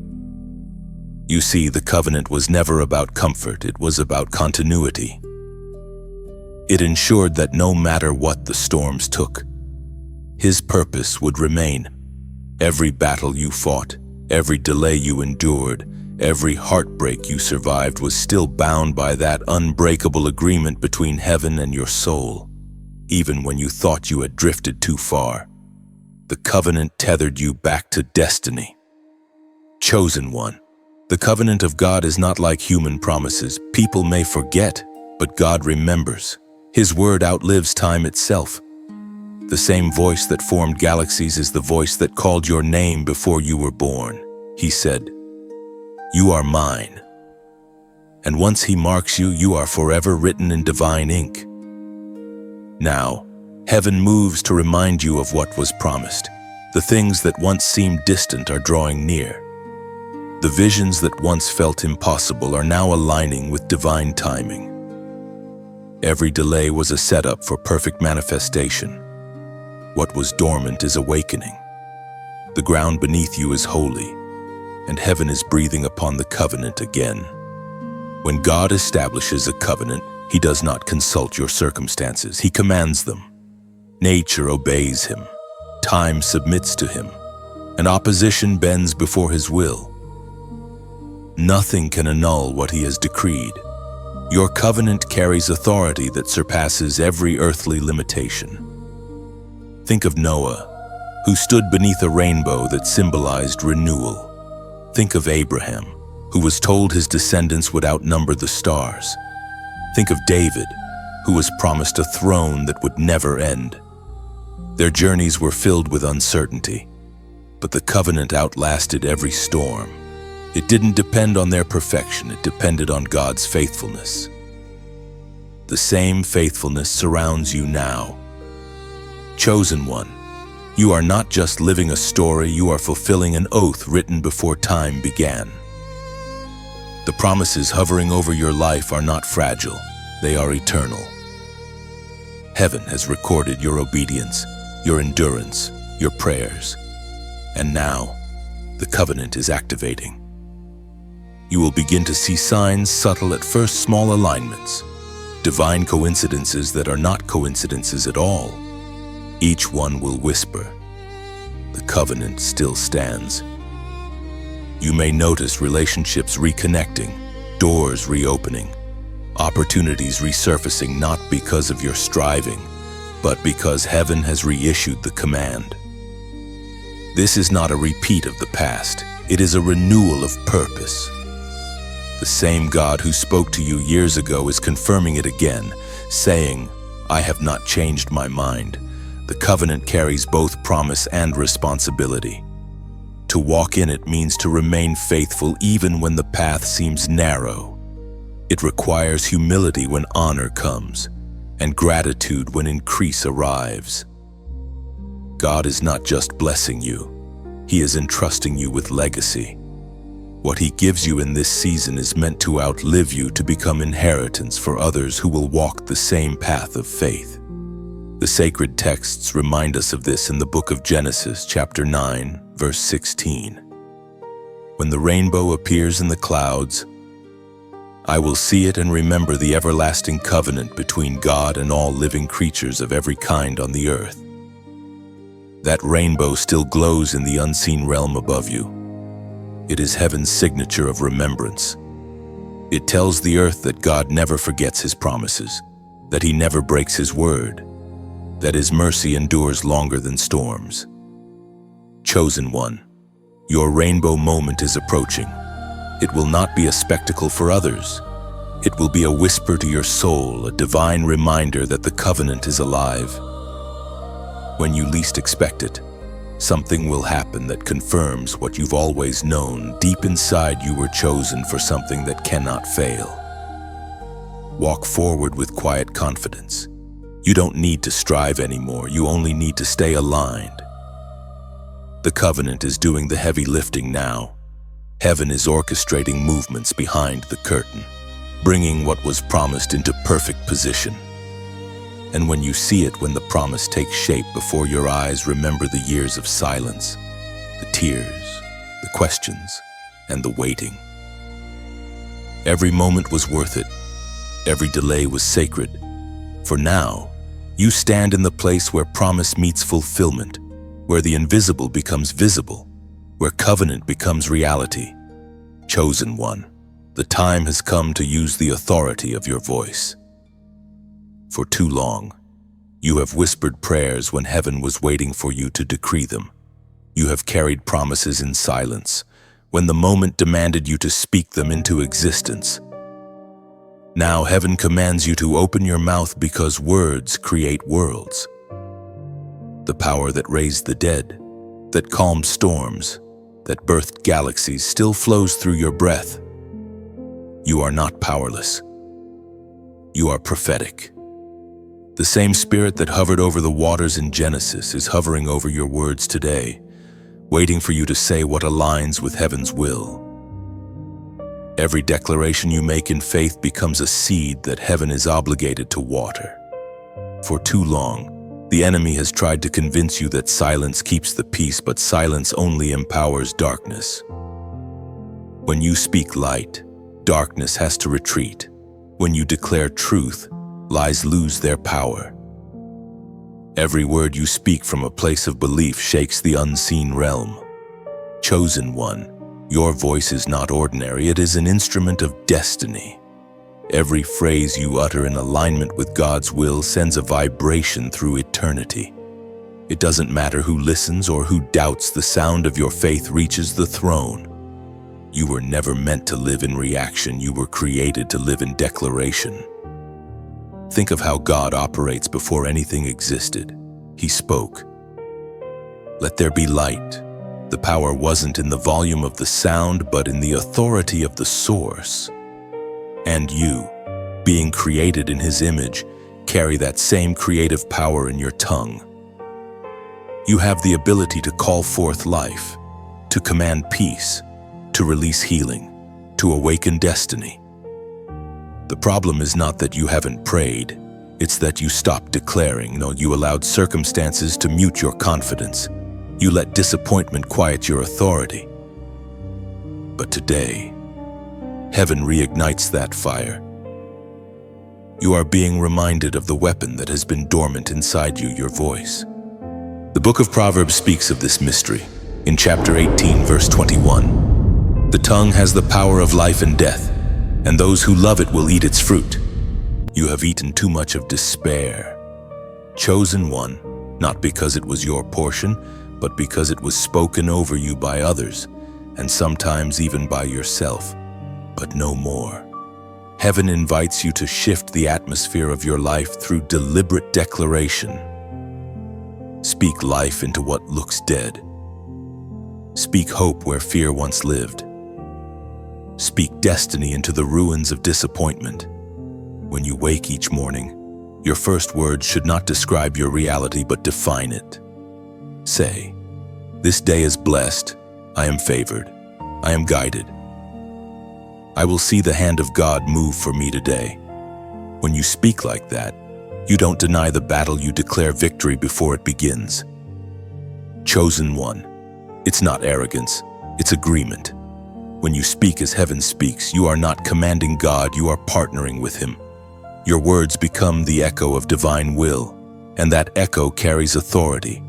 You see, the covenant was never about comfort, it was about continuity. It ensured that no matter what the storms took, His purpose would remain. Every battle you fought, every delay you endured, every heartbreak you survived was still bound by that unbreakable agreement between heaven and your soul. Even when you thought you had drifted too far, the covenant tethered you back to destiny. Chosen one, the covenant of God is not like human promises. People may forget, but God remembers. His word outlives time itself. The same voice that formed galaxies is the voice that called your name before you were born. He said, "You are mine." And once He marks you, you are forever written in divine ink. Now, heaven moves to remind you of what was promised. The things that once seemed distant are drawing near. The visions that once felt impossible are now aligning with divine timing. Every delay was a setup for perfect manifestation. What was dormant is awakening. The ground beneath you is holy, and heaven is breathing upon the covenant again. When God establishes a covenant, He does not consult your circumstances, He commands them. Nature obeys Him, time submits to Him, and opposition bends before His will. Nothing can annul what He has decreed. Your covenant carries authority that surpasses every earthly limitation. Think of Noah, who stood beneath a rainbow that symbolized renewal. Think of Abraham, who was told his descendants would outnumber the stars. Think of David, who was promised a throne that would never end. Their journeys were filled with uncertainty, but the covenant outlasted every storm. It didn't depend on their perfection, it depended on God's faithfulness. The same faithfulness surrounds you now. Chosen one, you are not just living a story, you are fulfilling an oath written before time began. The promises hovering over your life are not fragile, they are eternal. Heaven has recorded your obedience, your endurance, your prayers, and now the covenant is activating. You will begin to see signs, subtle at first, small alignments, divine coincidences that are not coincidences at all. Each one will whisper, the covenant still stands. You may notice relationships reconnecting, doors reopening, opportunities resurfacing, not because of your striving, but because heaven has reissued the command. This is not a repeat of the past, it is a renewal of purpose. The same God who spoke to you years ago is confirming it again, saying, I have not changed my mind. The covenant carries both promise and responsibility. To walk in it means to remain faithful even when the path seems narrow. It requires humility when honor comes, and gratitude when increase arrives. God is not just blessing you, He is entrusting you with legacy. What He gives you in this season is meant to outlive you, to become inheritance for others who will walk the same path of faith. The sacred texts remind us of this in the book of Genesis, chapter 9, verse 16. When the rainbow appears in the clouds, I will see it and remember the everlasting covenant between God and all living creatures of every kind on the earth. That rainbow still glows in the unseen realm above you. It is heaven's signature of remembrance. It tells the earth that God never forgets His promises, that He never breaks His word, that His mercy endures longer than storms. Chosen one, your rainbow moment is approaching. It will not be a spectacle for others. It will be a whisper to your soul, a divine reminder that the covenant is alive. When you least expect it, something will happen that confirms what you've always known. Deep inside, you were chosen for something that cannot fail. Walk forward with quiet confidence. You don't need to strive anymore, you only need to stay aligned. The covenant is doing the heavy lifting now. Heaven is orchestrating movements behind the curtain, bringing what was promised into perfect position. And when you see it, when the promise takes shape before your eyes, remember the years of silence, the tears, the questions, and the waiting. Every moment was worth it. Every delay was sacred. For now, you stand in the place where promise meets fulfillment, where the invisible becomes visible, where covenant becomes reality. Chosen one, the time has come to use the authority of your voice. For too long, you have whispered prayers when heaven was waiting for you to decree them. You have carried promises in silence when the moment demanded you to speak them into existence. Now heaven commands you to open your mouth, because words create worlds. The power that raised the dead, that calmed storms, that birthed galaxies still flows through your breath. You are not powerless. You are prophetic. The same spirit that hovered over the waters in Genesis is hovering over your words today, waiting for you to say what aligns with heaven's will. Every declaration you make in faith becomes a seed that heaven is obligated to water. For too long, the enemy has tried to convince you that silence keeps the peace, but silence only empowers darkness. When you speak light, darkness has to retreat. When you declare truth, lies lose their power. Every word you speak from a place of belief shakes the unseen realm. Chosen one, your voice is not ordinary, it is an instrument of destiny. Every phrase you utter in alignment with God's will sends a vibration through eternity. It doesn't matter who listens or who doubts, the sound of your faith reaches the throne. You were never meant to live in reaction. You were created to live in declaration. Think of how God operates before anything existed. He spoke. Let there be light. The power wasn't in the volume of the sound, but in the authority of the source. And you, being created in His image, carry that same creative power in your tongue. You have the ability to call forth life, to command peace, to release healing, to awaken destiny. The problem is not that you haven't prayed, it's that you stopped declaring. No, you allowed circumstances to mute your confidence. You let disappointment quiet your authority. But today, heaven reignites that fire. You are being reminded of the weapon that has been dormant inside you, your voice. The book of Proverbs speaks of this mystery. In chapter 18, verse 21, the tongue has the power of life and death, and those who love it will eat its fruit. You have eaten too much of despair. Chosen one, not because it was your portion, but because it was spoken over you by others, and sometimes even by yourself, but no more. Heaven invites you to shift the atmosphere of your life through deliberate declaration. Speak life into what looks dead. Speak hope where fear once lived. Speak destiny into the ruins of disappointment. When you wake each morning, your first words should not describe your reality but define it. Say, "This day is blessed. I am favored. I am guided. I will see the hand of God move for me today." When you speak like that, you don't deny the battle, you declare victory before it begins. Chosen one. It's not arrogance, it's agreement. When you speak as heaven speaks, you are not commanding God, you are partnering with Him. Your words become the echo of divine will, and that echo carries authority.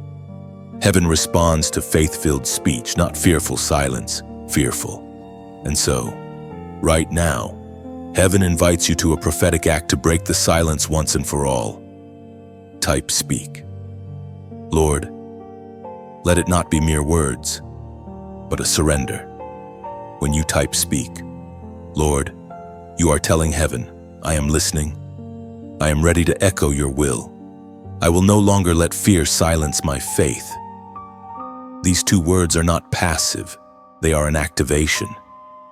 Heaven responds to faith-filled speech, not fearful silence, fearful. And so, right now, heaven invites you to a prophetic act to break the silence once and for all. Type speak. Lord, let it not be mere words, but a surrender. When you type speak, Lord, you are telling heaven, I am listening. I am ready to echo your will. I will no longer let fear silence my faith. These two words are not passive, they are an activation.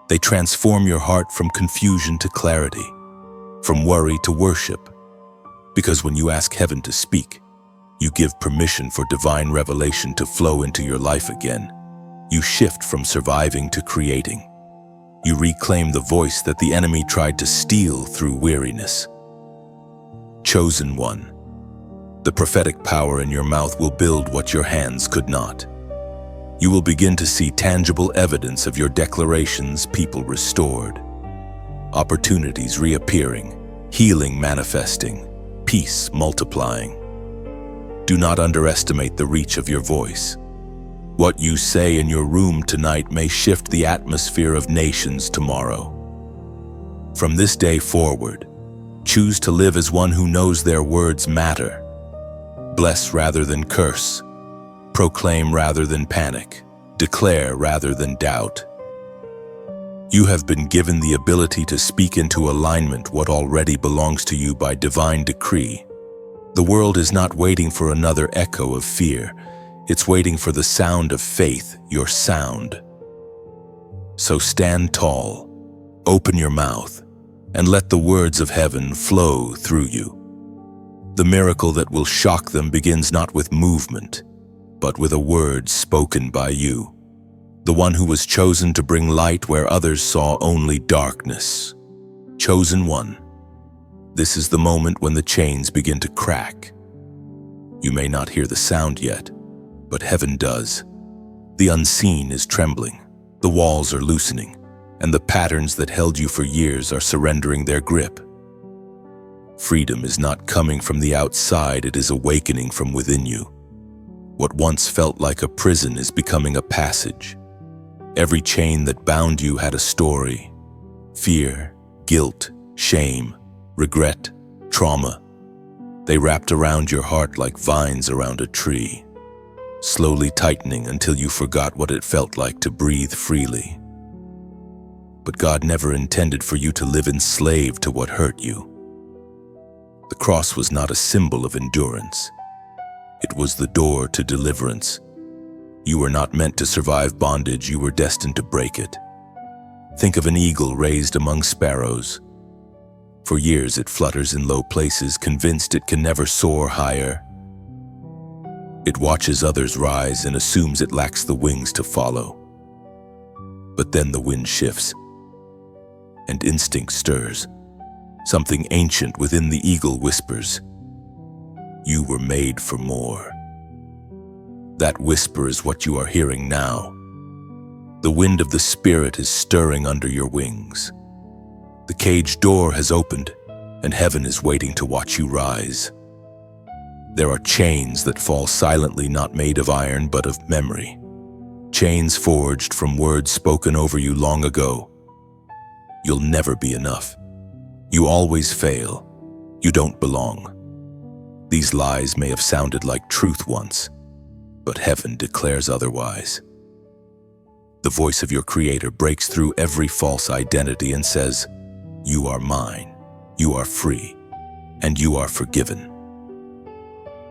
They transform your heart from confusion to clarity, from worry to worship. Because when you ask heaven to speak, you give permission for divine revelation to flow into your life again. You shift from surviving to creating. You reclaim the voice that the enemy tried to steal through weariness. Chosen one. The prophetic power in your mouth will build what your hands could not. You will begin to see tangible evidence of your declarations, people restored, opportunities reappearing, healing manifesting, peace multiplying. Do not underestimate the reach of your voice. What you say in your room tonight may shift the atmosphere of nations tomorrow. From this day forward, choose to live as one who knows their words matter. Bless rather than curse. Proclaim rather than panic. Declare rather than doubt. You have been given the ability to speak into alignment what already belongs to you by divine decree. The world is not waiting for another echo of fear. It's waiting for the sound of faith, your sound. So stand tall, open your mouth, and let the words of heaven flow through you. The miracle that will shock them begins not with movement, but with a word spoken by you, the one who was chosen to bring light where others saw only darkness. Chosen one. This is the moment when the chains begin to crack. You may not hear the sound yet, but heaven does. The unseen is trembling, the walls are loosening, and the patterns that held you for years are surrendering their grip. Freedom is not coming from the outside, it is awakening from within you. What once felt like a prison is becoming a passage. Every chain that bound you had a story. Fear, guilt, shame, regret, trauma. They wrapped around your heart like vines around a tree, slowly tightening until you forgot what it felt like to breathe freely. But God never intended for you to live enslaved to what hurt you. The cross was not a symbol of endurance. It was the door to deliverance. You were not meant to survive bondage, you were destined to break it. Think of an eagle raised among sparrows. For years it flutters in low places, convinced it can never soar higher. It watches others rise and assumes it lacks the wings to follow. But then the wind shifts, and instinct stirs. Something ancient within the eagle whispers, "You were made for more." That whisper is what you are hearing now. The wind of the Spirit is stirring under your wings. The cage door has opened, and heaven is waiting to watch you rise. There are chains that fall silently, not made of iron, but of memory. Chains forged from words spoken over you long ago. You'll never be enough. You always fail. You don't belong. These lies may have sounded like truth once, but heaven declares otherwise. The voice of your Creator breaks through every false identity and says, "You are mine, you are free, and you are forgiven."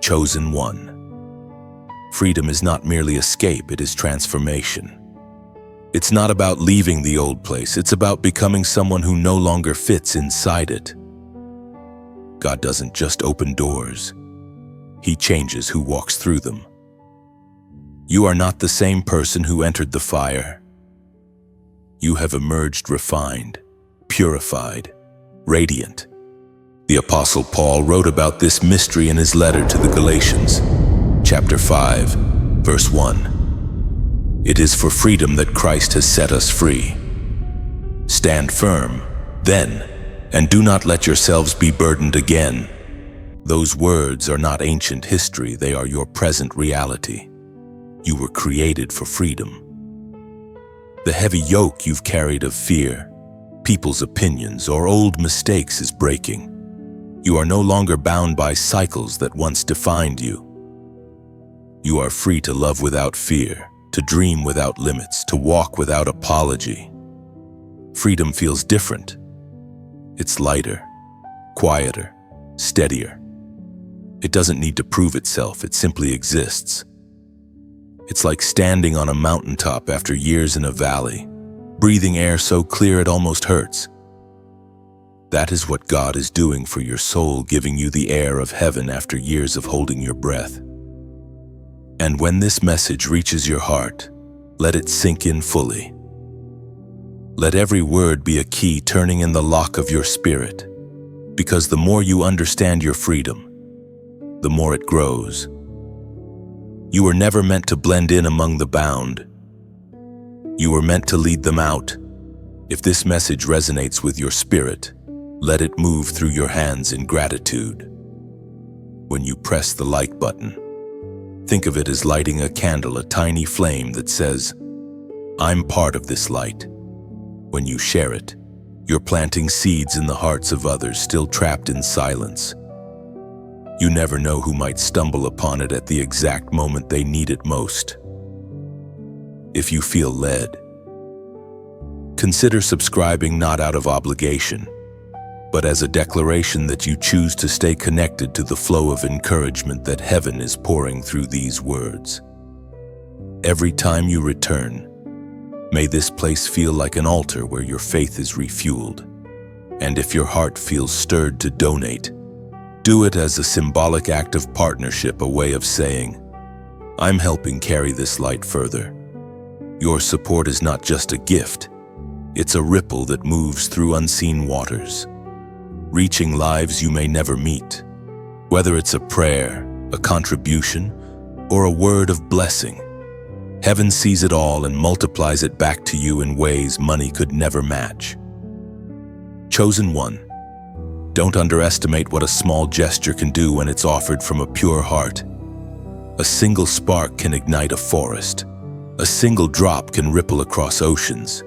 Chosen one. Freedom is not merely escape, it is transformation. It's not about leaving the old place, it's about becoming someone who no longer fits inside it. God doesn't just open doors, He changes who walks through them. You are not the same person who entered the fire. You have emerged refined, purified, radiant. The Apostle Paul wrote about this mystery in his letter to the Galatians, chapter 5, verse 1. "It is for freedom that Christ has set us free. Stand firm, then, and do not let yourselves be burdened again." Those words are not ancient history, they are your present reality. You were created for freedom. The heavy yoke you've carried of fear, people's opinions, or old mistakes is breaking. You are no longer bound by cycles that once defined you. You are free to love without fear, to dream without limits, to walk without apology. Freedom feels different. It's lighter, quieter, steadier. It doesn't need to prove itself, it simply exists. It's like standing on a mountaintop after years in a valley, breathing air so clear it almost hurts. That is what God is doing for your soul, giving you the air of heaven after years of holding your breath. And when this message reaches your heart, let it sink in fully. Let every word be a key turning in the lock of your spirit, because the more you understand your freedom, the more it grows. You were never meant to blend in among the bound. You were meant to lead them out. If this message resonates with your spirit, let it move through your hands in gratitude. When you press the like button, think of it as lighting a candle, a tiny flame that says, "I'm part of this light." When you share it, you're planting seeds in the hearts of others still trapped in silence. You never know who might stumble upon it at the exact moment they need it most. If you feel led, consider subscribing, not out of obligation, but as a declaration that you choose to stay connected to the flow of encouragement that heaven is pouring through these words. Every time you return, may this place feel like an altar where your faith is refueled. And if your heart feels stirred to donate, do it as a symbolic act of partnership, a way of saying, "I'm helping carry this light further." Your support is not just a gift, it's a ripple that moves through unseen waters, reaching lives you may never meet. Whether it's a prayer, a contribution, or a word of blessing, heaven sees it all and multiplies it back to you in ways money could never match. Chosen one. Don't underestimate what a small gesture can do when it's offered from a pure heart. A single spark can ignite a forest. A single drop can ripple across oceans.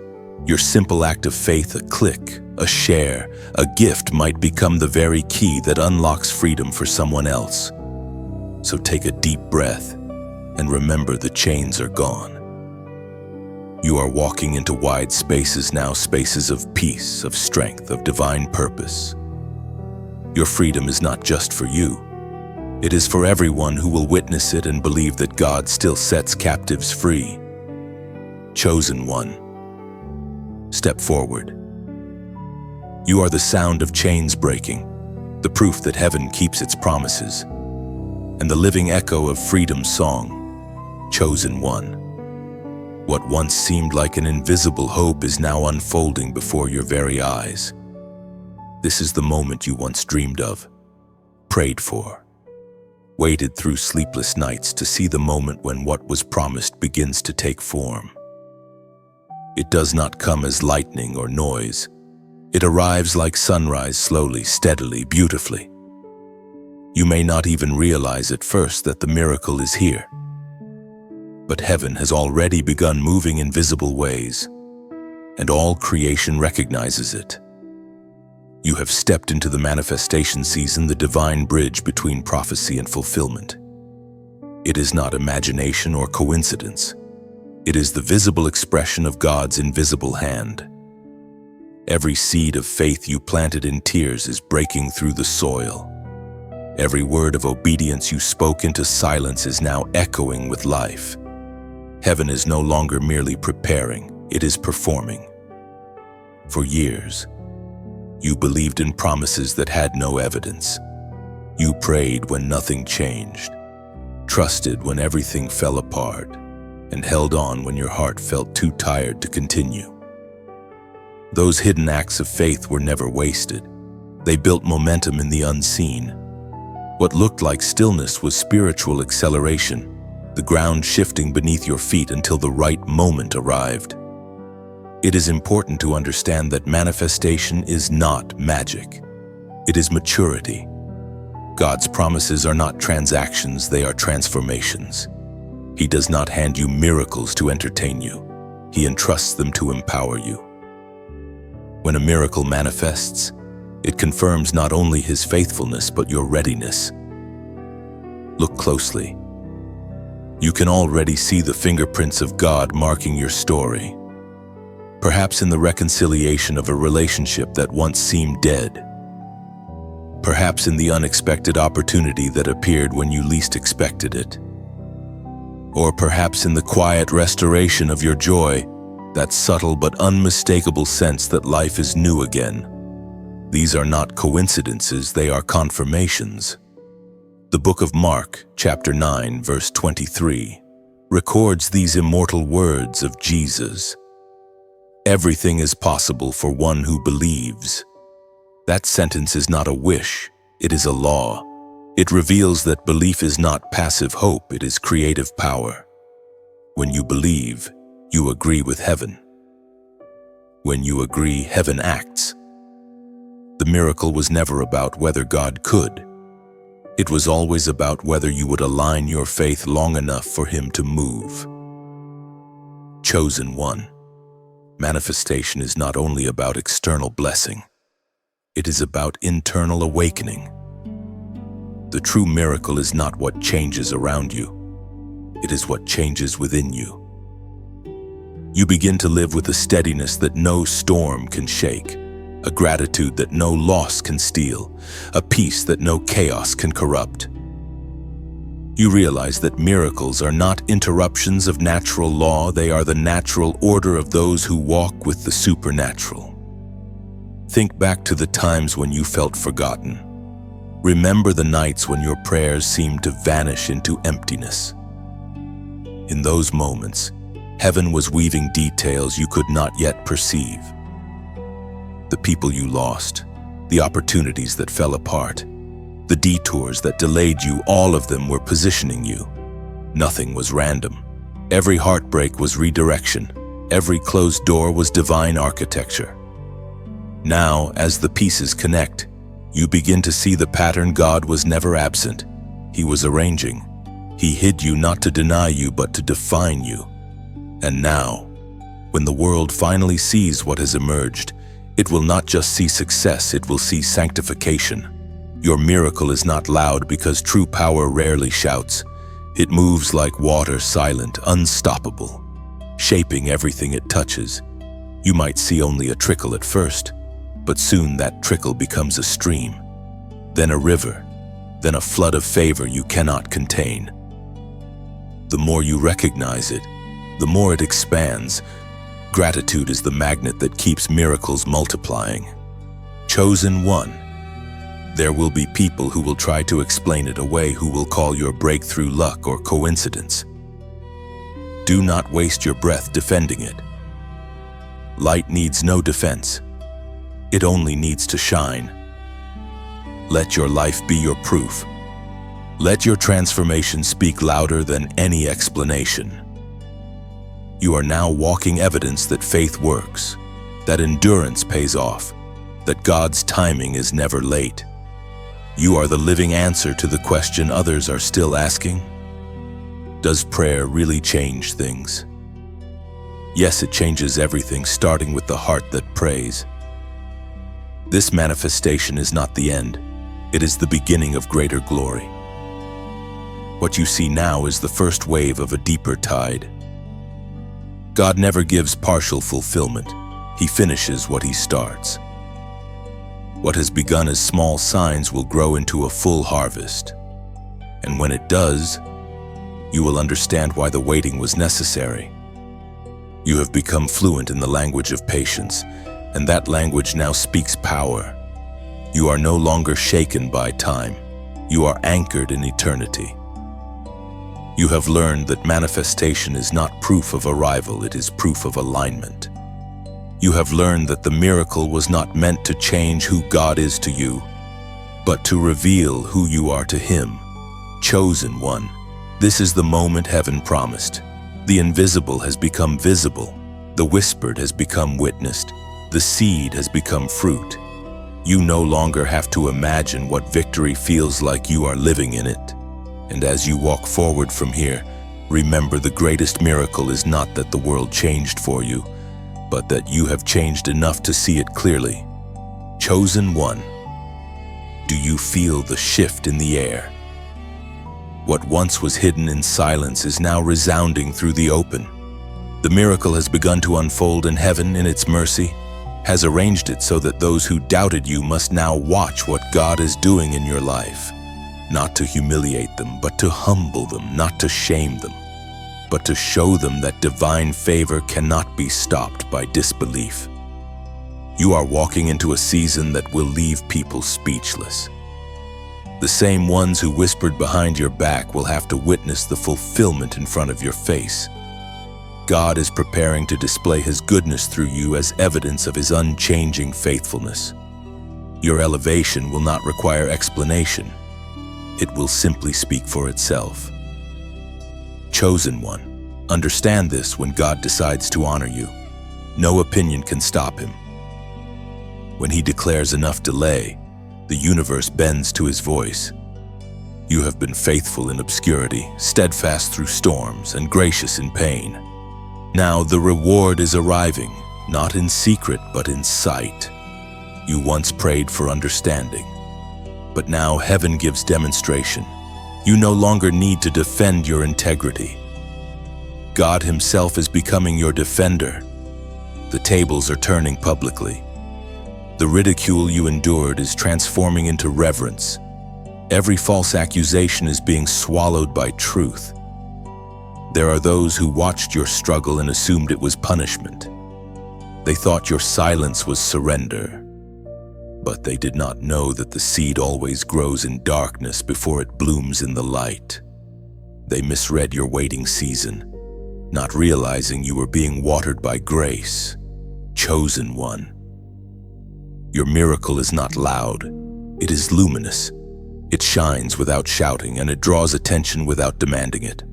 Your simple act of faith, a click, a share, a gift might become the very key that unlocks freedom for someone else. So take a deep breath and remember the chains are gone. You are walking into wide spaces now, spaces of peace, of strength, of divine purpose. Your freedom is not just for you. It is for everyone who will witness it and believe that God still sets captives free. Chosen one, step forward. You are the sound of chains breaking, the proof that heaven keeps its promises, and the living echo of freedom's song. Chosen one. What once seemed like an invisible hope is now unfolding before your very eyes. This is the moment you once dreamed of, prayed for, waited through sleepless nights to see the moment when what was promised begins to take form. It does not come as lightning or noise. It arrives like sunrise, slowly, steadily, beautifully. You may not even realize at first that the miracle is here. But heaven has already begun moving in visible ways, and all creation recognizes it. You have stepped into the manifestation season, the divine bridge between prophecy and fulfillment. It is not imagination or coincidence. It is the visible expression of God's invisible hand. Every seed of faith you planted in tears is breaking through the soil. Every word of obedience you spoke into silence is now echoing with life. Heaven is no longer merely preparing, it is performing. For years, you believed in promises that had no evidence. You prayed when nothing changed, trusted when everything fell apart, and held on when your heart felt too tired to continue. Those hidden acts of faith were never wasted. They built momentum in the unseen. What looked like stillness was spiritual acceleration, the ground shifting beneath your feet until the right moment arrived. It is important to understand that manifestation is not magic. It is maturity. God's promises are not transactions, they are transformations. He does not hand you miracles to entertain you. He entrusts them to empower you. When a miracle manifests, it confirms not only His faithfulness but your readiness. Look closely. You can already see the fingerprints of God marking your story. Perhaps in the reconciliation of a relationship that once seemed dead. Perhaps in the unexpected opportunity that appeared when you least expected it. Or perhaps in the quiet restoration of your joy, that subtle but unmistakable sense that life is new again. These are not coincidences, they are confirmations. The book of Mark, chapter 9, verse 23, records these immortal words of Jesus. Everything is possible for one who believes. That sentence is not a wish, it is a law. It reveals that belief is not passive hope, it is creative power. When you believe, you agree with heaven. When you agree, heaven acts. The miracle was never about whether God could. It was always about whether you would align your faith long enough for Him to move. Chosen one. Manifestation is not only about external blessing. It is about internal awakening. The true miracle is not what changes around you. It is what changes within you. You begin to live with a steadiness that no storm can shake, a gratitude that no loss can steal, a peace that no chaos can corrupt. You realize that miracles are not interruptions of natural law, they are the natural order of those who walk with the supernatural. Think back to the times when you felt forgotten. Remember the nights when your prayers seemed to vanish into emptiness. In those moments, heaven was weaving details you could not yet perceive. The people you lost, the opportunities that fell apart, the detours that delayed you, all of them were positioning you. Nothing was random. Every heartbreak was redirection. Every closed door was divine architecture. Now, as the pieces connect, you begin to see the pattern. God was never absent. He was arranging. He hid you not to deny you, but to define you. And now, when the world finally sees what has emerged, it will not just see success, it will see sanctification. Your miracle is not loud because true power rarely shouts. It moves like water, silent, unstoppable, shaping everything it touches. You might see only a trickle at first, but soon that trickle becomes a stream, then a river, then a flood of favor you cannot contain. The more you recognize it, the more it expands. Gratitude is the magnet that keeps miracles multiplying. Chosen one. There will be people who will try to explain it away, who will call your breakthrough luck or coincidence. Do not waste your breath defending it. Light needs no defense. It only needs to shine. Let your life be your proof. Let your transformation speak louder than any explanation. You are now walking evidence that faith works, that endurance pays off, that God's timing is never late. You are the living answer to the question others are still asking. Does prayer really change things? Yes, it changes everything, starting with the heart that prays. This manifestation is not the end. It is the beginning of greater glory. What you see now is the first wave of a deeper tide. God never gives partial fulfillment. He finishes what he starts. What has begun as small signs will grow into a full harvest. And when it does, you will understand why the waiting was necessary. You have become fluent in the language of patience, and that language now speaks power. You are no longer shaken by time. You are anchored in eternity. You have learned that manifestation is not proof of arrival, it is proof of alignment. You have learned that the miracle was not meant to change who God is to you, but to reveal who you are to him. Chosen one. This is the moment heaven promised. The invisible has become visible. The whispered has become witnessed. The seed has become fruit. You no longer have to imagine what victory feels like, you are living in it. And as you walk forward from here, remember the greatest miracle is not that the world changed for you, but that you have changed enough to see it clearly. Chosen one. Do you feel the shift in the air? What once was hidden in silence is now resounding through the open. The miracle has begun to unfold, and heaven, in its mercy, has arranged it so that those who doubted you must now watch what God is doing in your life. Not to humiliate them, but to humble them, not to shame them, but to show them that divine favor cannot be stopped by disbelief. You are walking into a season that will leave people speechless. The same ones who whispered behind your back will have to witness the fulfillment in front of your face. God is preparing to display his goodness through you as evidence of his unchanging faithfulness. Your elevation will not require explanation. It will simply speak for itself. Chosen one. Understand this: when God decides to honor you, no opinion can stop him. When he declares enough delay, the universe bends to his voice. You have been faithful in obscurity, steadfast through storms, and gracious in pain. Now the reward is arriving, not in secret but in sight. You once prayed for understanding, but now heaven gives demonstration. You no longer need to defend your integrity. God himself is becoming your defender. The tables are turning publicly. The ridicule you endured is transforming into reverence. Every false accusation is being swallowed by truth. There are those who watched your struggle and assumed it was punishment. They thought your silence was surrender. But they did not know that the seed always grows in darkness before it blooms in the light. They misread your waiting season, not realizing you were being watered by grace. Chosen one. Your miracle is not loud. It is luminous. It shines without shouting, and it draws attention without demanding it.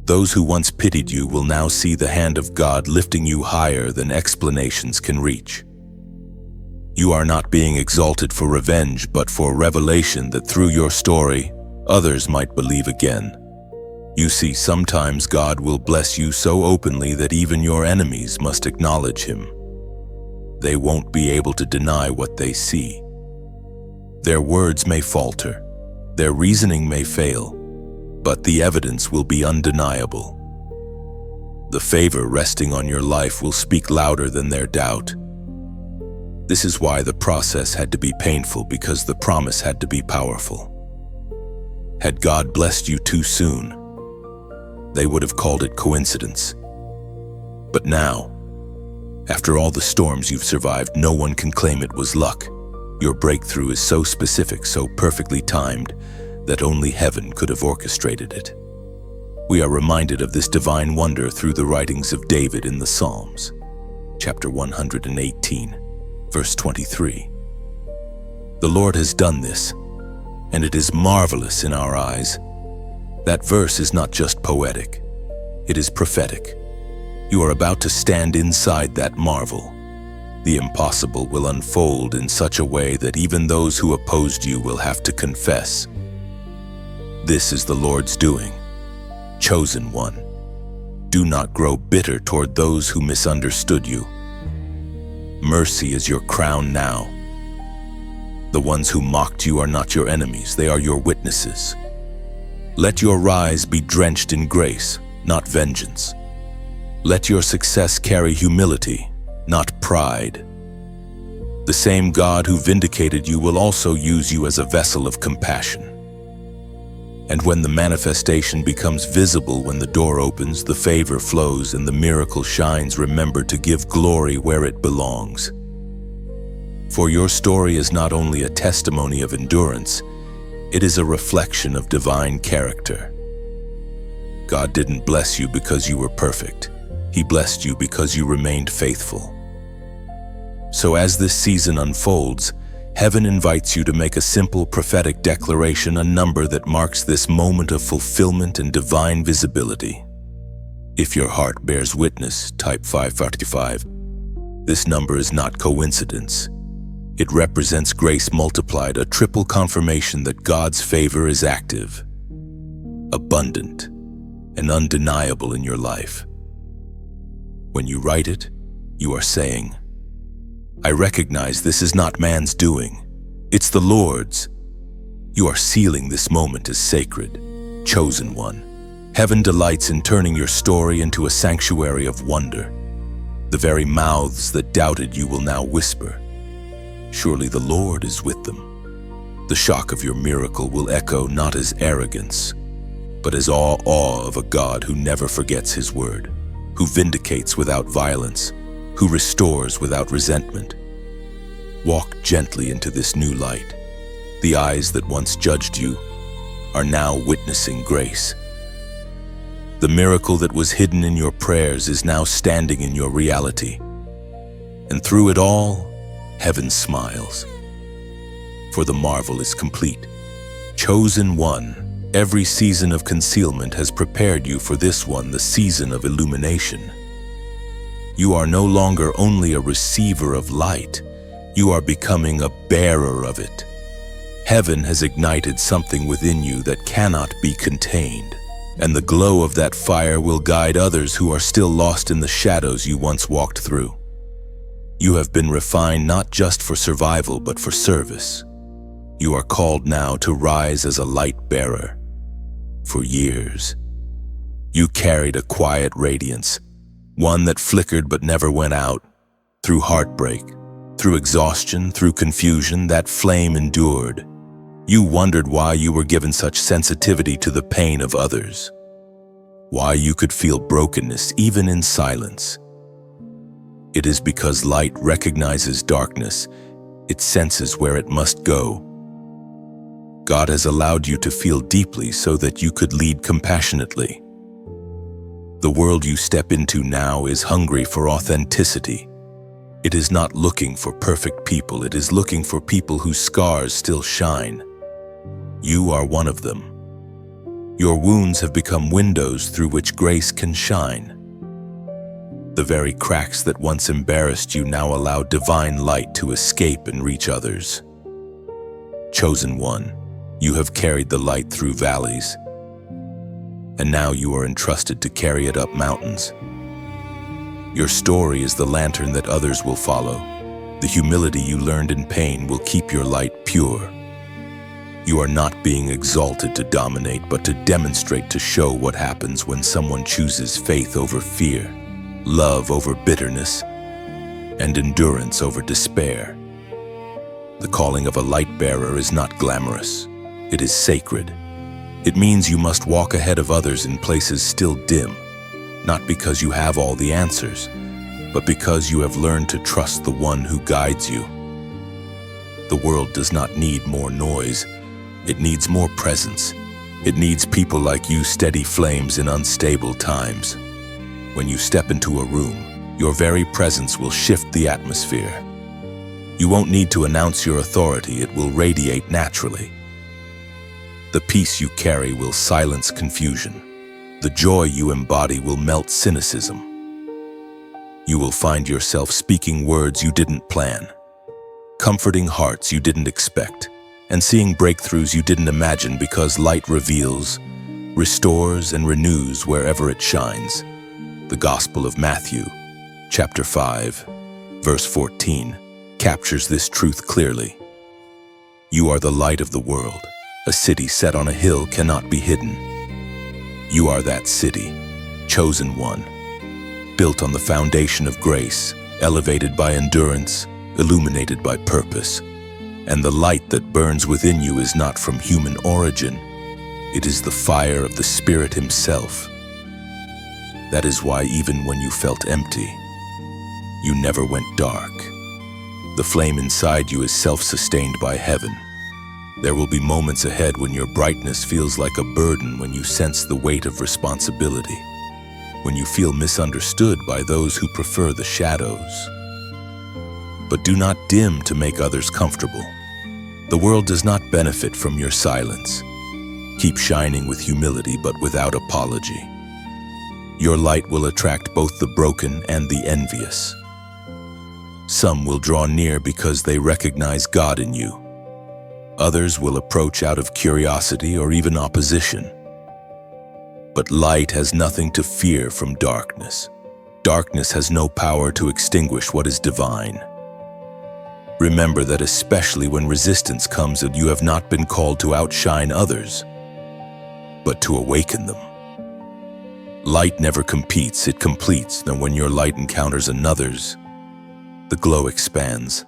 Those who once pitied you will now see the hand of God lifting you higher than explanations can reach. You are not being exalted for revenge, but for revelation, that through your story, others might believe again. You see, sometimes God will bless you so openly that even your enemies must acknowledge him. They won't be able to deny what they see. Their words may falter, their reasoning may fail, but the evidence will be undeniable. The favor resting on your life will speak louder than their doubt. This is why the process had to be painful, because the promise had to be powerful. Had God blessed you too soon, they would have called it coincidence. But now, after all the storms you've survived, no one can claim it was luck. Your breakthrough is so specific, so perfectly timed, that only heaven could have orchestrated it. We are reminded of this divine wonder through the writings of David in the Psalms, chapter 118, verse 23. The Lord has done this, and it is marvelous in our eyes. That verse is not just poetic, it is prophetic. You are about to stand inside that marvel. The impossible will unfold in such a way that even those who opposed you will have to confess, "This is the Lord's doing." Chosen one, do not grow bitter toward those who misunderstood you. Mercy is your crown now. The ones who mocked you are not your enemies, they are your witnesses. Let your rise be drenched in grace, not vengeance. Let your success carry humility, not pride. The same God who vindicated you will also use you as a vessel of compassion. And when the manifestation becomes visible, when the door opens, the favor flows, and the miracle shines, remember to give glory where it belongs. For your story is not only a testimony of endurance, it is a reflection of divine character. God didn't bless you because you were perfect. He blessed you because you remained faithful. So as this season unfolds, heaven invites you to make a simple prophetic declaration, a number that marks this moment of fulfillment and divine visibility. If your heart bears witness, type 545. This number is not coincidence. It represents grace multiplied, a triple confirmation that God's favor is active, abundant, and undeniable in your life. When you write it, you are saying, "I recognize this is not man's doing, it's the Lord's." You are sealing this moment as sacred, chosen one. Heaven delights in turning your story into a sanctuary of wonder. The very mouths that doubted you will now whisper, "Surely the Lord is with them." The shock of your miracle will echo not as arrogance, but as awe of a God who never forgets his word, who vindicates without violence, who restores without resentment. Walk gently into this new light. The eyes that once judged you are now witnessing grace. The miracle that was hidden in your prayers is now standing in your reality. And through it all, heaven smiles. For the marvel is complete. Chosen one, every season of concealment has prepared you for this one, the season of illumination. You are no longer only a receiver of light, you are becoming a bearer of it. Heaven has ignited something within you that cannot be contained, and the glow of that fire will guide others who are still lost in the shadows you once walked through. You have been refined not just for survival, but for service. You are called now to rise as a light bearer. For years, you carried a quiet radiance, one that flickered but never went out. Through heartbreak, through exhaustion, through confusion, that flame endured. You wondered why you were given such sensitivity to the pain of others, why you could feel brokenness even in silence. It is because light recognizes darkness, it senses where it must go. God has allowed you to feel deeply so that you could lead compassionately. The world you step into now is hungry for authenticity. It is not looking for perfect people, it is looking for people whose scars still shine. You are one of them. Your wounds have become windows through which grace can shine. The very cracks that once embarrassed you now allow divine light to escape and reach others. Chosen one, you have carried the light through valleys, and now you are entrusted to carry it up mountains. Your story is the lantern that others will follow. The humility you learned in pain will keep your light pure. You are not being exalted to dominate, but to demonstrate, to show what happens when someone chooses faith over fear, love over bitterness, and endurance over despair. The calling of a light bearer is not glamorous. It is sacred. It means you must walk ahead of others in places still dim, not because you have all the answers, but because you have learned to trust the one who guides you. The world does not need more noise. It needs more presence. It needs people like you, steady flames in unstable times. When you step into a room, your very presence will shift the atmosphere. You won't need to announce your authority. It will radiate naturally. The peace you carry will silence confusion. The joy you embody will melt cynicism. You will find yourself speaking words you didn't plan, comforting hearts you didn't expect, and seeing breakthroughs you didn't imagine, because light reveals, restores, and renews wherever it shines. The Gospel of Matthew, chapter 5, verse 14, captures this truth clearly. You are the light of the world. A city set on a hill cannot be hidden. You are that city, chosen one, built on the foundation of grace, elevated by endurance, illuminated by purpose. And the light that burns within you is not from human origin. It is the fire of the Spirit Himself. That is why even when you felt empty, you never went dark. The flame inside you is self-sustained by heaven. There will be moments ahead when your brightness feels like a burden, when you sense the weight of responsibility, when you feel misunderstood by those who prefer the shadows. But do not dim to make others comfortable. The world does not benefit from your silence. Keep shining with humility, but without apology. Your light will attract both the broken and the envious. Some will draw near because they recognize God in you. Others will approach out of curiosity or even opposition. But light has nothing to fear from darkness. Darkness has no power to extinguish what is divine. Remember that especially when resistance comes, that you have not been called to outshine others, but to awaken them. Light never competes, it completes. And when your light encounters another's, the glow expands.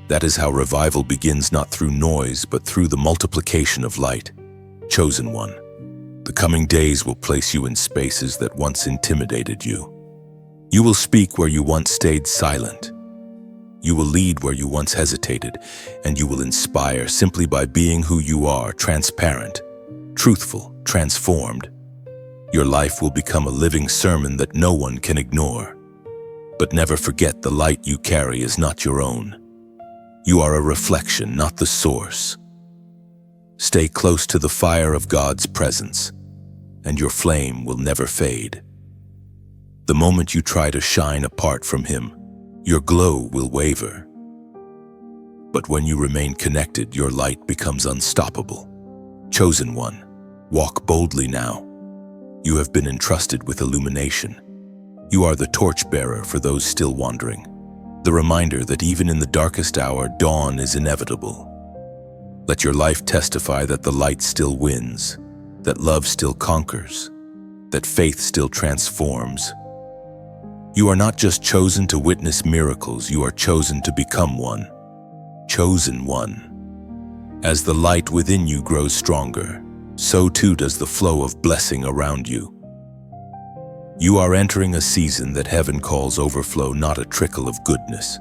That is how revival begins, not through noise, but through the multiplication of light. Chosen one, the coming days will place you in spaces that once intimidated you. You will speak where you once stayed silent. You will lead where you once hesitated, and you will inspire simply by being who you are, transparent, truthful, transformed. Your life will become a living sermon that no one can ignore. But never forget, the light you carry is not your own. You are a reflection, not the source. Stay close to the fire of God's presence, and your flame will never fade. The moment you try to shine apart from Him, your glow will waver. But when you remain connected, your light becomes unstoppable. Chosen one, walk boldly now. You have been entrusted with illumination. You are the torchbearer for those still wandering, the reminder that even in the darkest hour, dawn is inevitable. Let your life testify that the light still wins, that love still conquers, that faith still transforms. You are not just chosen to witness miracles, you are chosen to become one. Chosen one. As the light within you grows stronger, so too does the flow of blessing around you. You are entering a season that heaven calls overflow, not a trickle of goodness,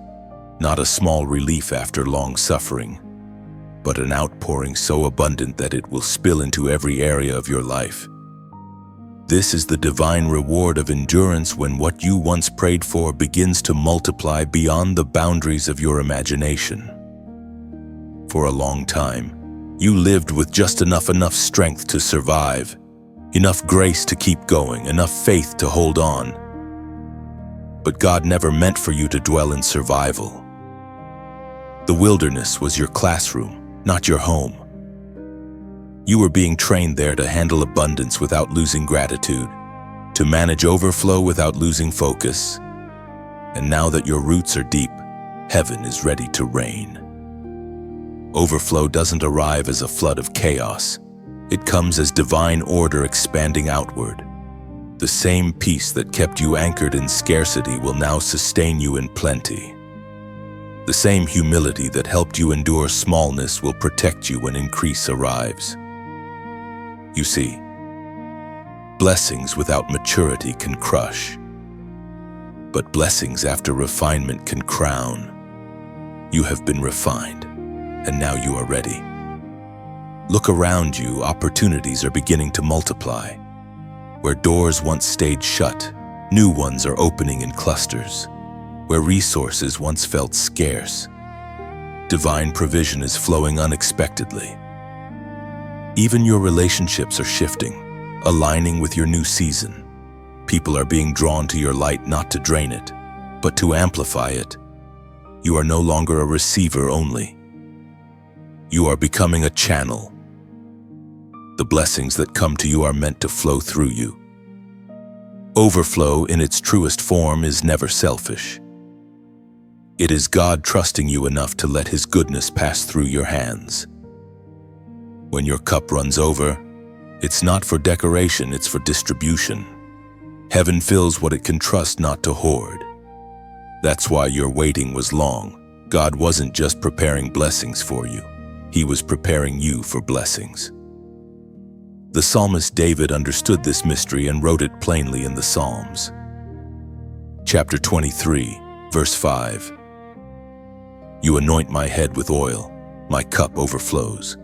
not a small relief after long suffering, but an outpouring so abundant that it will spill into every area of your life. This is the divine reward of endurance, when what you once prayed for begins to multiply beyond the boundaries of your imagination. For a long time, you lived with just enough strength to survive, enough grace to keep going, enough faith to hold on. But God never meant for you to dwell in survival. The wilderness was your classroom, not your home. You were being trained there to handle abundance without losing gratitude, to manage overflow without losing focus. And now that your roots are deep, heaven is ready to rain. Overflow doesn't arrive as a flood of chaos. It comes as divine order expanding outward. The same peace that kept you anchored in scarcity will now sustain you in plenty. The same humility that helped you endure smallness will protect you when increase arrives. You see, blessings without maturity can crush, but blessings after refinement can crown. You have been refined, and now you are ready. Look around you, opportunities are beginning to multiply. Where doors once stayed shut, new ones are opening in clusters. Where resources once felt scarce, divine provision is flowing unexpectedly. Even your relationships are shifting, aligning with your new season. People are being drawn to your light not to drain it, but to amplify it. You are no longer a receiver only. You are becoming a channel. The blessings that come to you are meant to flow through you. Overflow in its truest form is never selfish. It is God trusting you enough to let His goodness pass through your hands. When your cup runs over, it's not for decoration, it's for distribution. Heaven fills what it can trust not to hoard. That's why your waiting was long. God wasn't just preparing blessings for you. He was preparing you for blessings. The psalmist David understood this mystery and wrote it plainly in the Psalms. Chapter 23, verse 5. You anoint my head with oil, my cup overflows.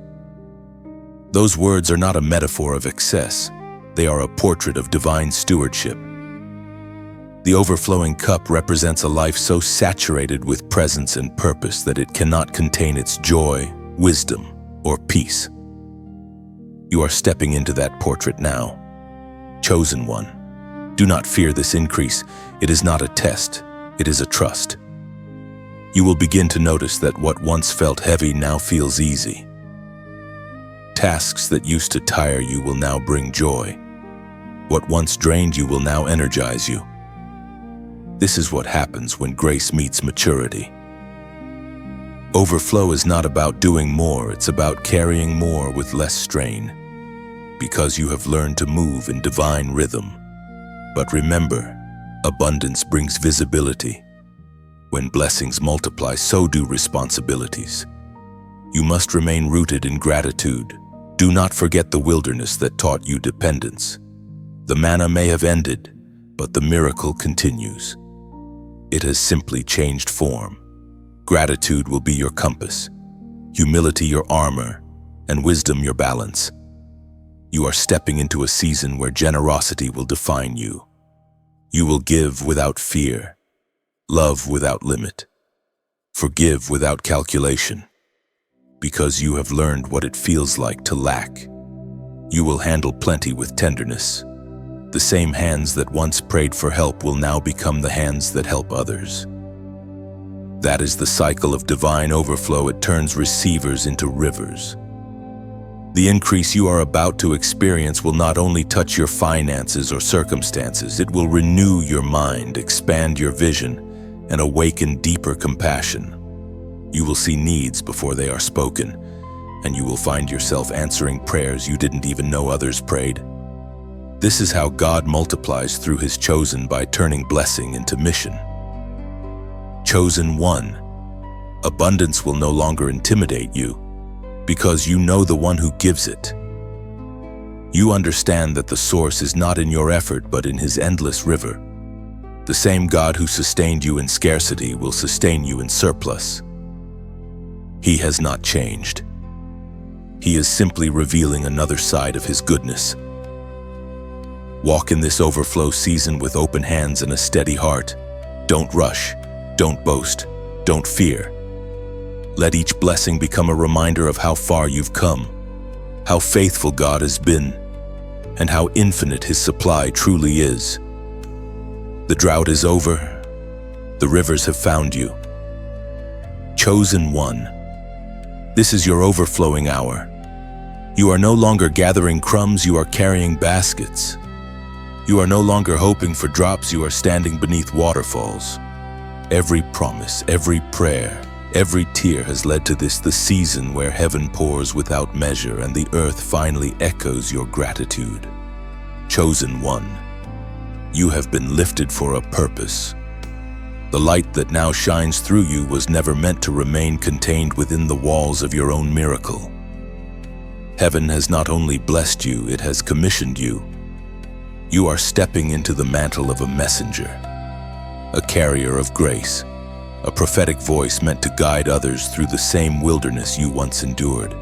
Those words are not a metaphor of excess. They are a portrait of divine stewardship. The overflowing cup represents a life so saturated with presence and purpose that it cannot contain its joy, wisdom, or peace. You are stepping into that portrait now. Chosen one. Do not fear this increase. It is not a test. It is a trust. You will begin to notice that what once felt heavy now feels easy. Tasks that used to tire you will now bring joy. What once drained you will now energize you. This is what happens when grace meets maturity. Overflow is not about doing more, it's about carrying more with less strain, because you have learned to move in divine rhythm. But remember, abundance brings visibility. When blessings multiply, so do responsibilities. You must remain rooted in gratitude. Do not forget the wilderness that taught you dependence. The manna may have ended, but the miracle continues. It has simply changed form. Gratitude will be your compass, humility your armor, and wisdom your balance. You are stepping into a season where generosity will define you. You will give without fear, love without limit, forgive without calculation. Because you have learned what it feels like to lack. You will handle plenty with tenderness. The same hands that once prayed for help will now become the hands that help others. That is the cycle of divine overflow. It turns receivers into rivers. The increase you are about to experience will not only touch your finances or circumstances, it will renew your mind, expand your vision, and awaken deeper compassion. You will see needs before they are spoken, and you will find yourself answering prayers you didn't even know others prayed. This is how God multiplies through His chosen, by turning blessing into mission. Chosen one. Abundance will no longer intimidate you, because you know the one who gives it. You understand that the source is not in your effort, but in His endless river. The same God who sustained you in scarcity will sustain you in surplus. He has not changed. He is simply revealing another side of His goodness. Walk in this overflow season with open hands and a steady heart. Don't rush, don't boast, don't fear. Let each blessing become a reminder of how far you've come, how faithful God has been, and how infinite His supply truly is. The drought is over. The rivers have found you. Chosen one. This is your overflowing hour. You are no longer gathering crumbs, you are carrying baskets. You are no longer hoping for drops, you are standing beneath waterfalls. Every promise, every prayer, Every tear has led to this, the season where heaven pours without measure and the earth finally echoes your gratitude. Chosen one, you have been lifted for a purpose. The light that now shines through you was never meant to remain contained within the walls of your own miracle. Heaven has not only blessed you, it has commissioned you. You are stepping into the mantle of a messenger, a carrier of grace, a prophetic voice meant to guide others through the same wilderness you once endured.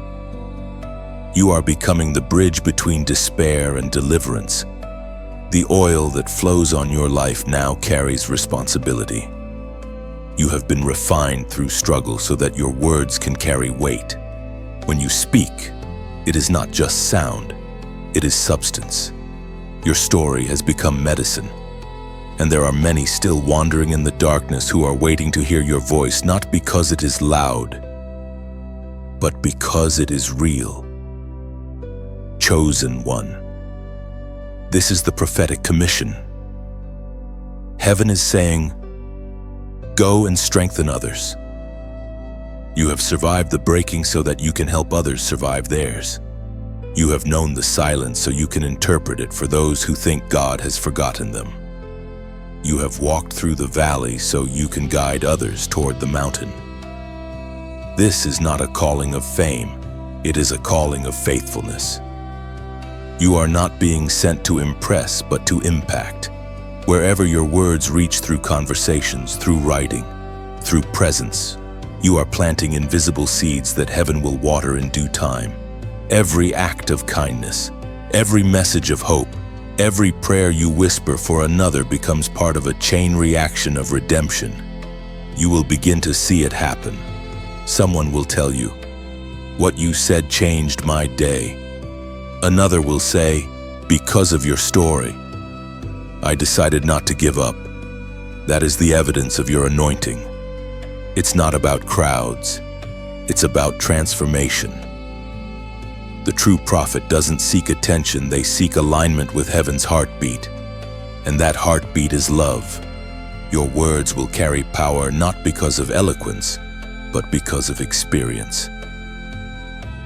You are becoming the bridge between despair and deliverance. The oil that flows on your life now carries responsibility. You have been refined through struggle so that your words can carry weight. When you speak, it is not just sound, it is substance. Your story has become medicine, and there are many still wandering in the darkness who are waiting to hear your voice, not because it is loud, but because it is real. Chosen one. This is the prophetic commission. Heaven is saying, go and strengthen others. You have survived the breaking so that you can help others survive theirs. You have known the silence so you can interpret it for those who think God has forgotten them. You have walked through the valley so you can guide others toward the mountain. This is not a calling of fame, it is a calling of faithfulness. You are not being sent to impress, but to impact. Wherever your words reach, through conversations, through writing, through presence, you are planting invisible seeds that heaven will water in due time. Every act of kindness, every message of hope, every prayer you whisper for another becomes part of a chain reaction of redemption. You will begin to see it happen. Someone will tell you, "What you said changed my day." Another will say, "Because of your story, I decided not to give up." That is the evidence of your anointing. It's not about crowds, it's about transformation. The true prophet doesn't seek attention, they seek alignment with heaven's heartbeat. And that heartbeat is love. Your words will carry power not because of eloquence, but because of experience.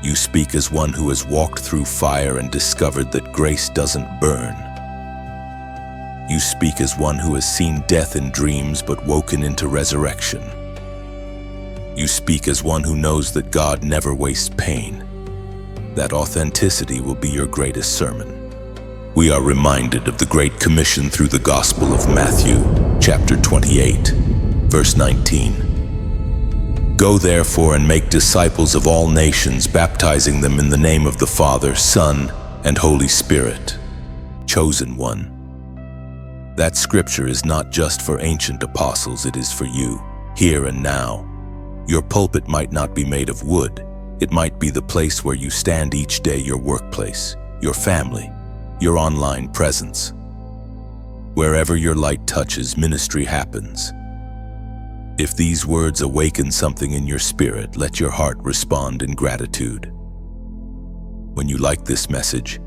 You speak as one who has walked through fire and discovered that grace doesn't burn. You speak as one who has seen death in dreams but woken into resurrection. You speak as one who knows that God never wastes pain. That authenticity will be your greatest sermon. We are reminded of the Great Commission through the Gospel of Matthew, chapter 28, verse 19. Go therefore and make disciples of all nations, baptizing them in the name of the Father, Son, and Holy Spirit. Chosen one. That scripture is not just for ancient apostles, it is for you, here and now. Your pulpit might not be made of wood. It might be the place where you stand each day, your workplace, your family, your online presence. Wherever your light touches, ministry happens. If these words awaken something in your spirit, let your heart respond in gratitude. When you like this message,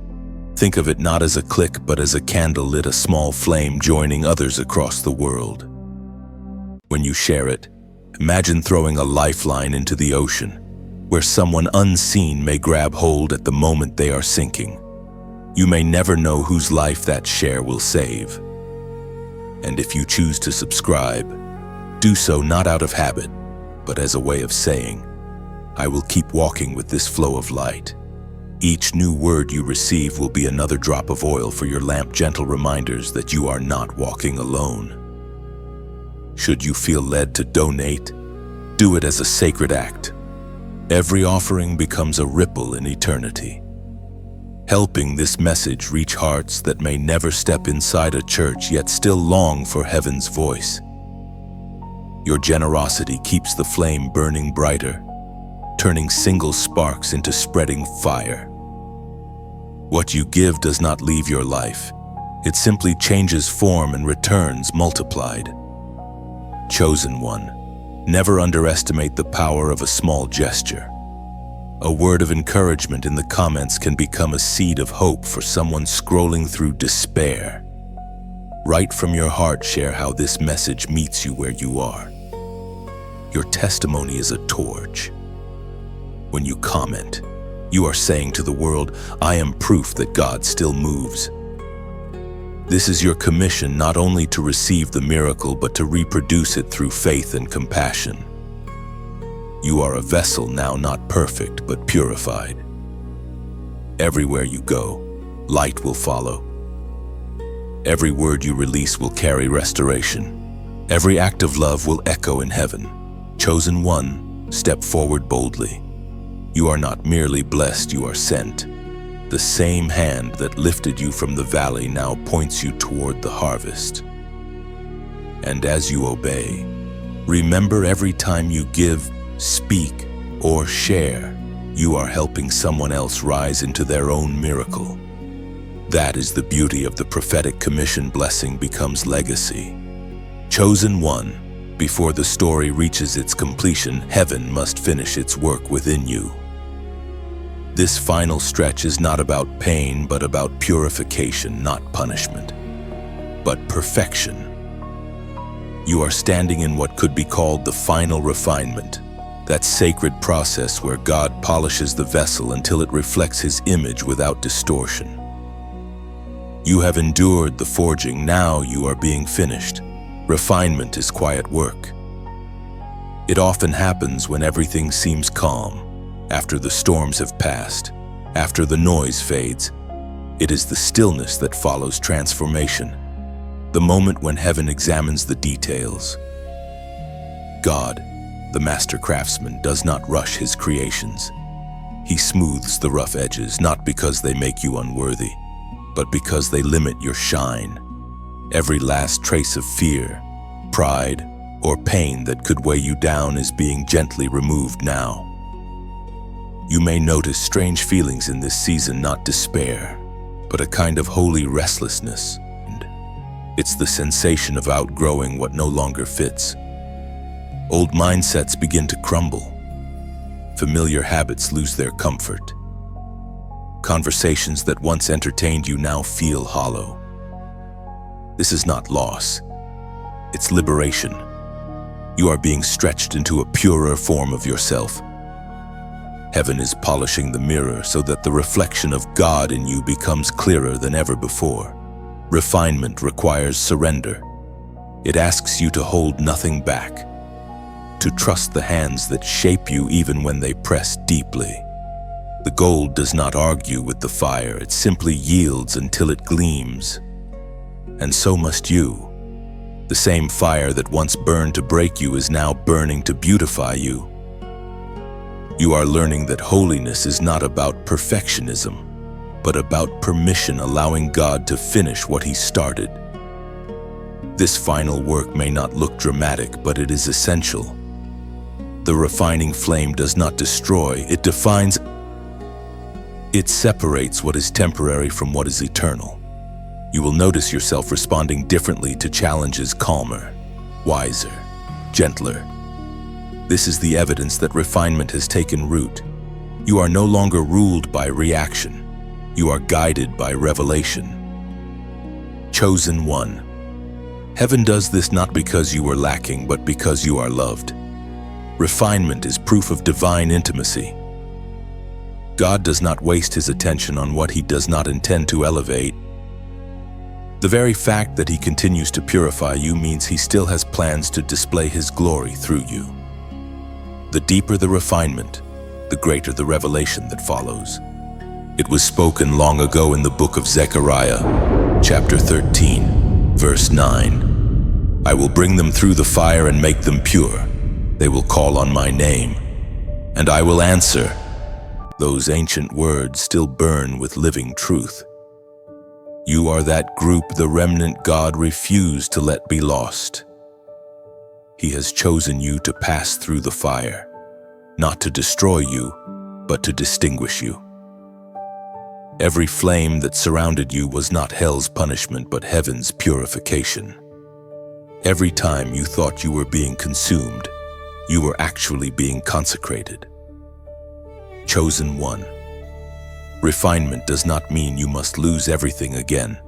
think of it not as a click, but as a candle lit, a small flame joining others across the world. When you share it, imagine throwing a lifeline into the ocean, where someone unseen may grab hold at the moment they are sinking. You may never know whose life that share will save. And if you choose to subscribe, do so not out of habit, but as a way of saying, I will keep walking with this flow of light. Each new word you receive will be another drop of oil for your lamp, gentle reminders that you are not walking alone. Should you feel led to donate, do it as a sacred act. Every offering becomes a ripple in eternity, helping this message reach hearts that may never step inside a church yet still long for heaven's voice. Your generosity keeps the flame burning brighter, turning single sparks into spreading fire. What you give does not leave your life. It simply changes form and returns multiplied. Chosen one. Never underestimate the power of a small gesture. A word of encouragement in the comments can become a seed of hope for someone scrolling through despair. Right from your heart, share how this message meets you where you are. Your testimony is a torch. When you comment, you are saying to the world, I am proof that God still moves. This is your commission, not only to receive the miracle, but to reproduce it through faith and compassion. You are a vessel now, not perfect, but purified. Everywhere you go, light will follow. Every word you release will carry restoration. Every act of love will echo in heaven. Chosen one, step forward boldly. You are not merely blessed, you are sent. The same hand that lifted you from the valley now points you toward the harvest. And as you obey, remember, every time you give, speak, or share, you are helping someone else rise into their own miracle. That is the beauty of the prophetic commission. Blessing becomes legacy. Chosen one, before the story reaches its completion, heaven must finish its work within you. This final stretch is not about pain, but about purification, not punishment, but perfection. You are standing in what could be called the final refinement, that sacred process where God polishes the vessel until it reflects His image without distortion. You have endured the forging, now you are being finished. Refinement is quiet work. It often happens when everything seems calm, after the storms have passed, after the noise fades. It is the stillness that follows transformation, the moment when heaven examines the details. God, the master craftsman, does not rush His creations. He smooths the rough edges, not because they make you unworthy, but because they limit your shine. Every last trace of fear, pride, or pain that could weigh you down is being gently removed now. You may notice strange feelings in this season, not despair, but a kind of holy restlessness. It's the sensation of outgrowing what no longer fits. Old mindsets begin to crumble. Familiar habits lose their comfort. Conversations that once entertained you now feel hollow. This is not loss. It's liberation. You are being stretched into a purer form of yourself. Heaven is polishing the mirror so that the reflection of God in you becomes clearer than ever before. Refinement requires surrender. It asks you to hold nothing back, to trust the hands that shape you even when they press deeply. The gold does not argue with the fire, it simply yields until it gleams. And so must you. The same fire that once burned to break you is now burning to beautify you. You are learning that holiness is not about perfectionism, but about permission, allowing God to finish what He started. This final work may not look dramatic, but it is essential. The refining flame does not destroy, it defines. It separates what is temporary from what is eternal. You will notice yourself responding differently to challenges, calmer, wiser, gentler. This is the evidence that refinement has taken root. You are no longer ruled by reaction. You are guided by revelation. Chosen one. Heaven does this not because you were lacking, but because you are loved. Refinement is proof of divine intimacy. God does not waste His attention on what He does not intend to elevate. The very fact that He continues to purify you means He still has plans to display His glory through you. The deeper the refinement, the greater the revelation that follows. It was spoken long ago in the book of Zechariah, chapter 13, verse 9. I will bring them through the fire and make them pure. They will call on my name, and I will answer. Those ancient words still burn with living truth. You are that group the remnant God refused to let be lost. He has chosen you to pass through the fire, not to destroy you, but to distinguish you. Every flame that surrounded you was not hell's punishment, but heaven's purification. Every time you thought you were being consumed, you were actually being consecrated. Chosen one. Refinement does not mean you must lose everything again.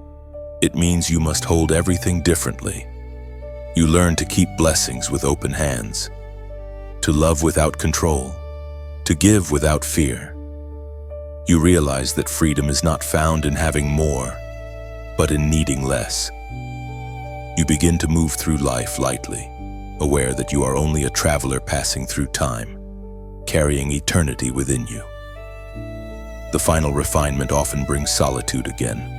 It means you must hold everything differently. You learn to keep blessings with open hands. to love without control, to give without fear. You realize that freedom is not found in having more, but in needing less. You begin to move through life lightly, aware that you are only a traveler passing through time, carrying eternity within you. The final refinement often brings solitude again.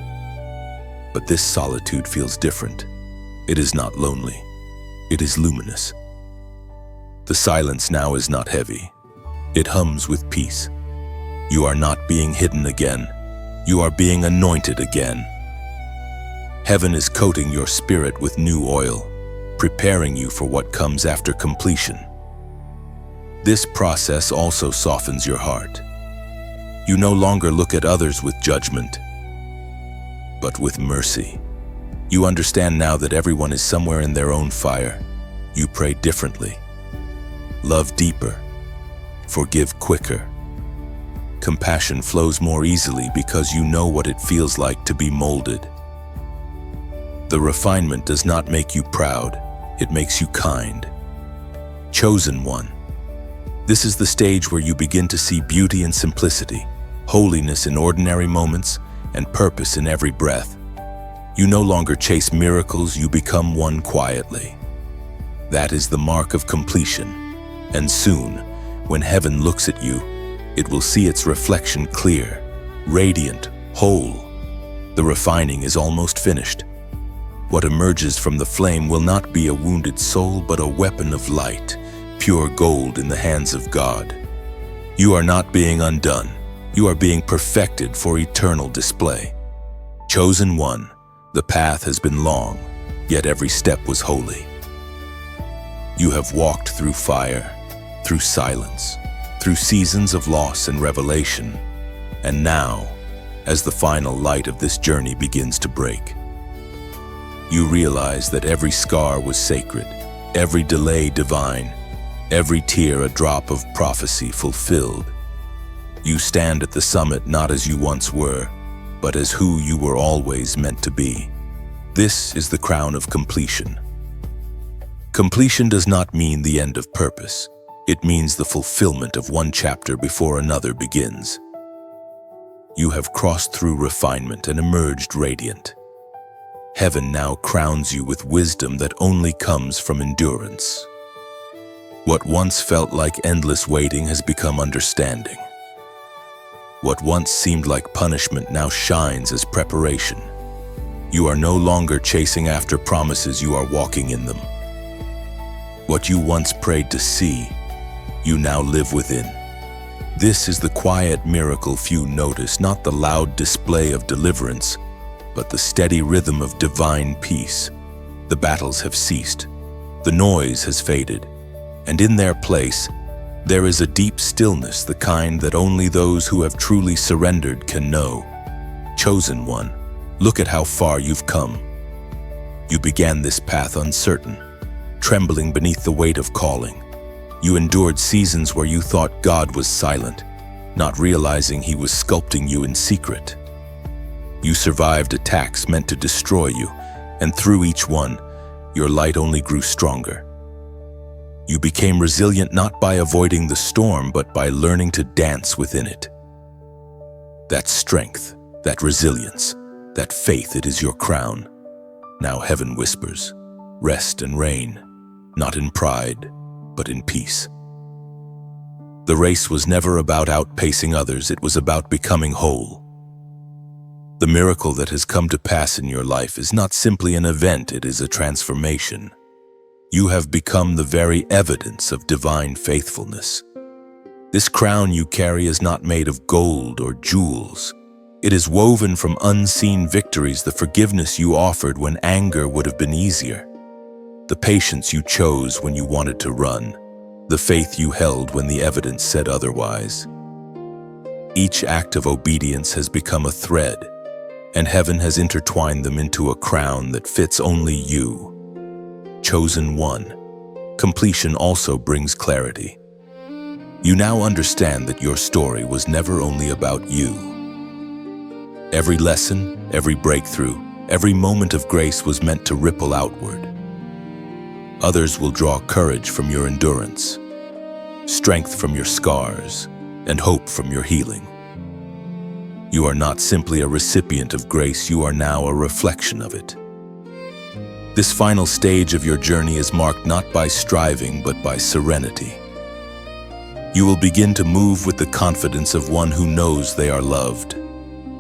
But this solitude feels different. It is not lonely. It is luminous. The silence now is not heavy. It hums with peace. You are not being hidden again. You are being anointed again. Heaven is coating your spirit with new oil, preparing you for what comes after completion. This process also softens your heart. You no longer look at others with judgment, but with mercy. You understand now that everyone is somewhere in their own fire. You pray differently, love deeper, forgive quicker. Compassion flows more easily because you know what it feels like to be molded. The refinement does not make you proud, it makes you kind. Chosen one. This is the stage where you begin to see beauty in simplicity, holiness in ordinary moments, and purpose in every breath. You no longer chase miracles, you become one quietly. That is the mark of completion, and soon, when heaven looks at you, it will see its reflection clear, radiant, whole. The refining is almost finished. What emerges from the flame will not be a wounded soul, but a weapon of light, pure gold in the hands of God. You are not being undone. You are being perfected for eternal display. Chosen one, the path has been long, yet every step was holy. You have walked through fire, through silence, through seasons of loss and revelation, and now, as the final light of this journey begins to break, you realize that every scar was sacred, every delay divine, every tear a drop of prophecy fulfilled. You stand at the summit not as you once were, but as who you were always meant to be. This is the crown of completion. Completion does not mean the end of purpose. It means the fulfillment of one chapter before another begins. You have crossed through refinement and emerged radiant. Heaven now crowns you with wisdom that only comes from endurance. What once felt like endless waiting has become understanding. What once seemed like punishment now shines as preparation. You are no longer chasing after promises, you are walking in them. What you once prayed to see, you now live within. This is the quiet miracle few notice, not the loud display of deliverance, but the steady rhythm of divine peace. The battles have ceased, the noise has faded, and in their place, there is a deep stillness, the kind that only those who have truly surrendered can know. Chosen one, look at how far you've come. You began this path uncertain, trembling beneath the weight of calling. You endured seasons where you thought God was silent, not realizing He was sculpting you in secret. You survived attacks meant to destroy you, and through each one, your light only grew stronger. You became resilient not by avoiding the storm, but by learning to dance within it. That strength, that resilience, that faith, it is your crown. Now heaven whispers, rest and reign, not in pride, but in peace. The race was never about outpacing others, it was about becoming whole. The miracle that has come to pass in your life is not simply an event, it is a transformation. You have become the very evidence of divine faithfulness. This crown you carry is not made of gold or jewels. It is woven from unseen victories, the forgiveness you offered when anger would have been easier, the patience you chose when you wanted to run, the faith you held when the evidence said otherwise. Each act of obedience has become a thread, and heaven has intertwined them into a crown that fits only you. Chosen one, completion also brings clarity. You now understand that your story was never only about you. Every lesson, every breakthrough, every moment of grace was meant to ripple outward. Others will draw courage from your endurance. strength from your scars, and hope from your healing. You are not simply a recipient of grace, you are now a reflection of it. This final stage of your journey is marked not by striving, but by serenity. You will begin to move with the confidence of one who knows they are loved.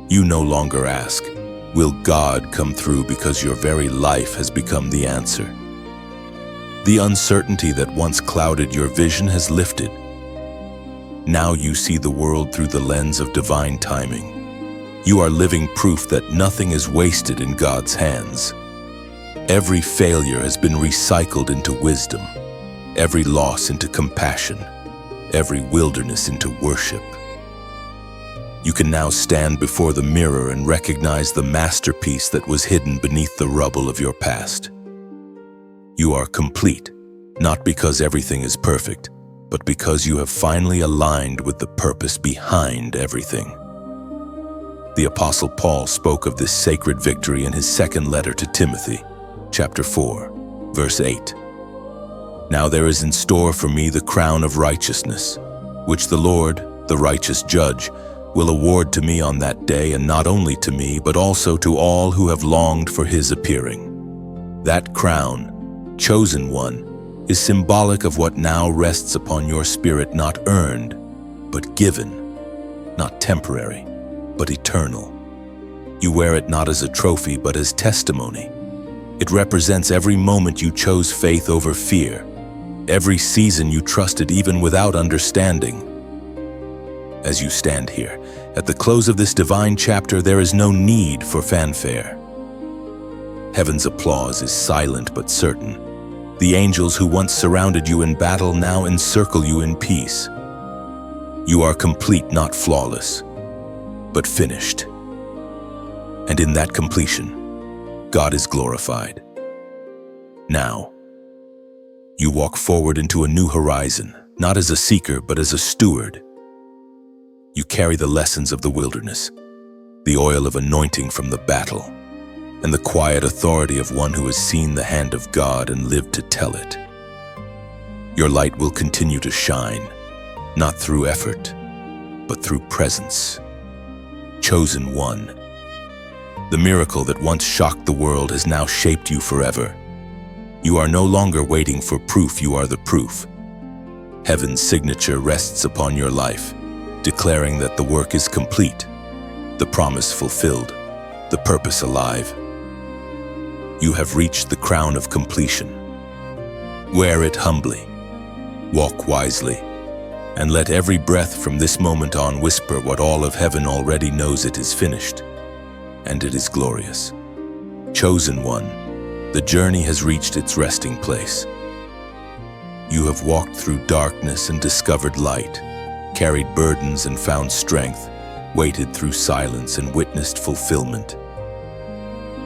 You no longer ask, "Will God come through?" because your very life has become the answer. The uncertainty that once clouded your vision has lifted. Now you see the world through the lens of divine timing. You are living proof that nothing is wasted in God's hands. Every failure has been recycled into wisdom, every loss into compassion, every wilderness into worship. You can now stand before the mirror and recognize the masterpiece that was hidden beneath the rubble of your past. You are complete, not because everything is perfect, but because you have finally aligned with the purpose behind everything. The Apostle Paul spoke of this sacred victory in his second letter to Timothy, chapter 4, verse 8. "Now there is in store for me the crown of righteousness, which the Lord, the righteous judge, will award to me on that day, and not only to me, but also to all who have longed for his appearing." That crown, chosen one, is symbolic of what now rests upon your spirit, not earned, but given, not temporary, but eternal. You wear it not as a trophy, but as testimony. It represents every moment you chose faith over fear, every season you trusted even without understanding. As you stand here, at the close of this divine chapter, there is no need for fanfare. Heaven's applause is silent but certain. The angels who once surrounded you in battle now encircle you in peace. You are complete, not flawless, but finished. And in that completion, God is glorified. Now, you walk forward into a new horizon, not as a seeker, but as a steward. You carry the lessons of the wilderness, the oil of anointing from the battle, and the quiet authority of one who has seen the hand of God and lived to tell it. Your light will continue to shine, not through effort, but through presence. Chosen one. The miracle that once shocked the world has now shaped you forever. You are no longer waiting for proof, you are the proof. Heaven's signature rests upon your life, declaring that the work is complete, the promise fulfilled, the purpose alive. You have reached the crown of completion. Wear it humbly, walk wisely, and let every breath from this moment on whisper what all of heaven already knows: it is finished, and it is glorious. Chosen one, the journey has reached its resting place. You have walked through darkness and discovered light, carried burdens and found strength, waited through silence and witnessed fulfillment.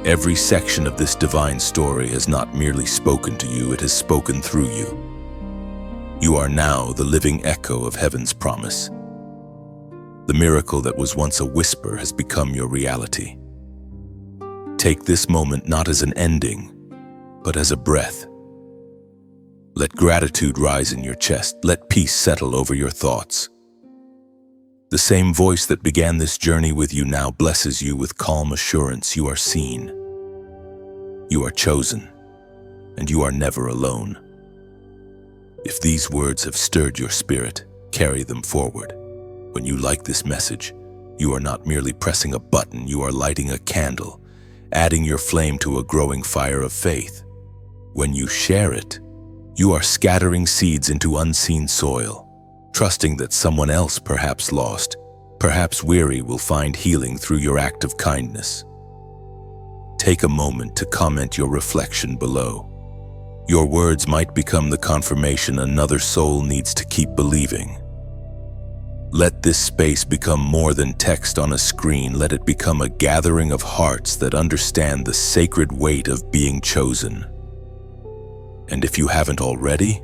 Every section of this divine story has not merely spoken to you, it has spoken through you. You are now the living echo of heaven's promise. The miracle that was once a whisper has become your reality. Take this moment not as an ending, but as a breath. Let gratitude rise in your chest. Let peace settle over your thoughts. The same voice that began this journey with you now blesses you with calm assurance. You are seen. You are chosen, and you are never alone. If these words have stirred your spirit, carry them forward. When you like this message, you are not merely pressing a button, you are lighting a candle, adding your flame to a growing fire of faith. When you share it, you are scattering seeds into unseen soil, trusting that someone else, perhaps lost, perhaps weary, will find healing through your act of kindness. Take a moment to comment your reflection below. Your words might become the confirmation another soul needs to keep believing. Let this space become more than text on a screen. Let it become a gathering of hearts that understand the sacred weight of being chosen. And if you haven't already,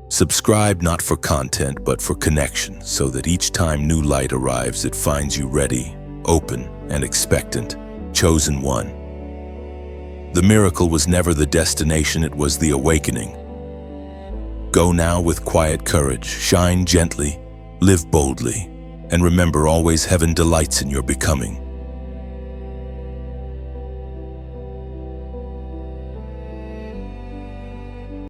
subscribe not for content but for connection, so that each time new light arrives, it finds you ready, open, and expectant. Chosen one. The miracle was never the destination, it was the awakening. Go now with quiet courage, shine gently, live boldly, and remember always heaven delights in your becoming.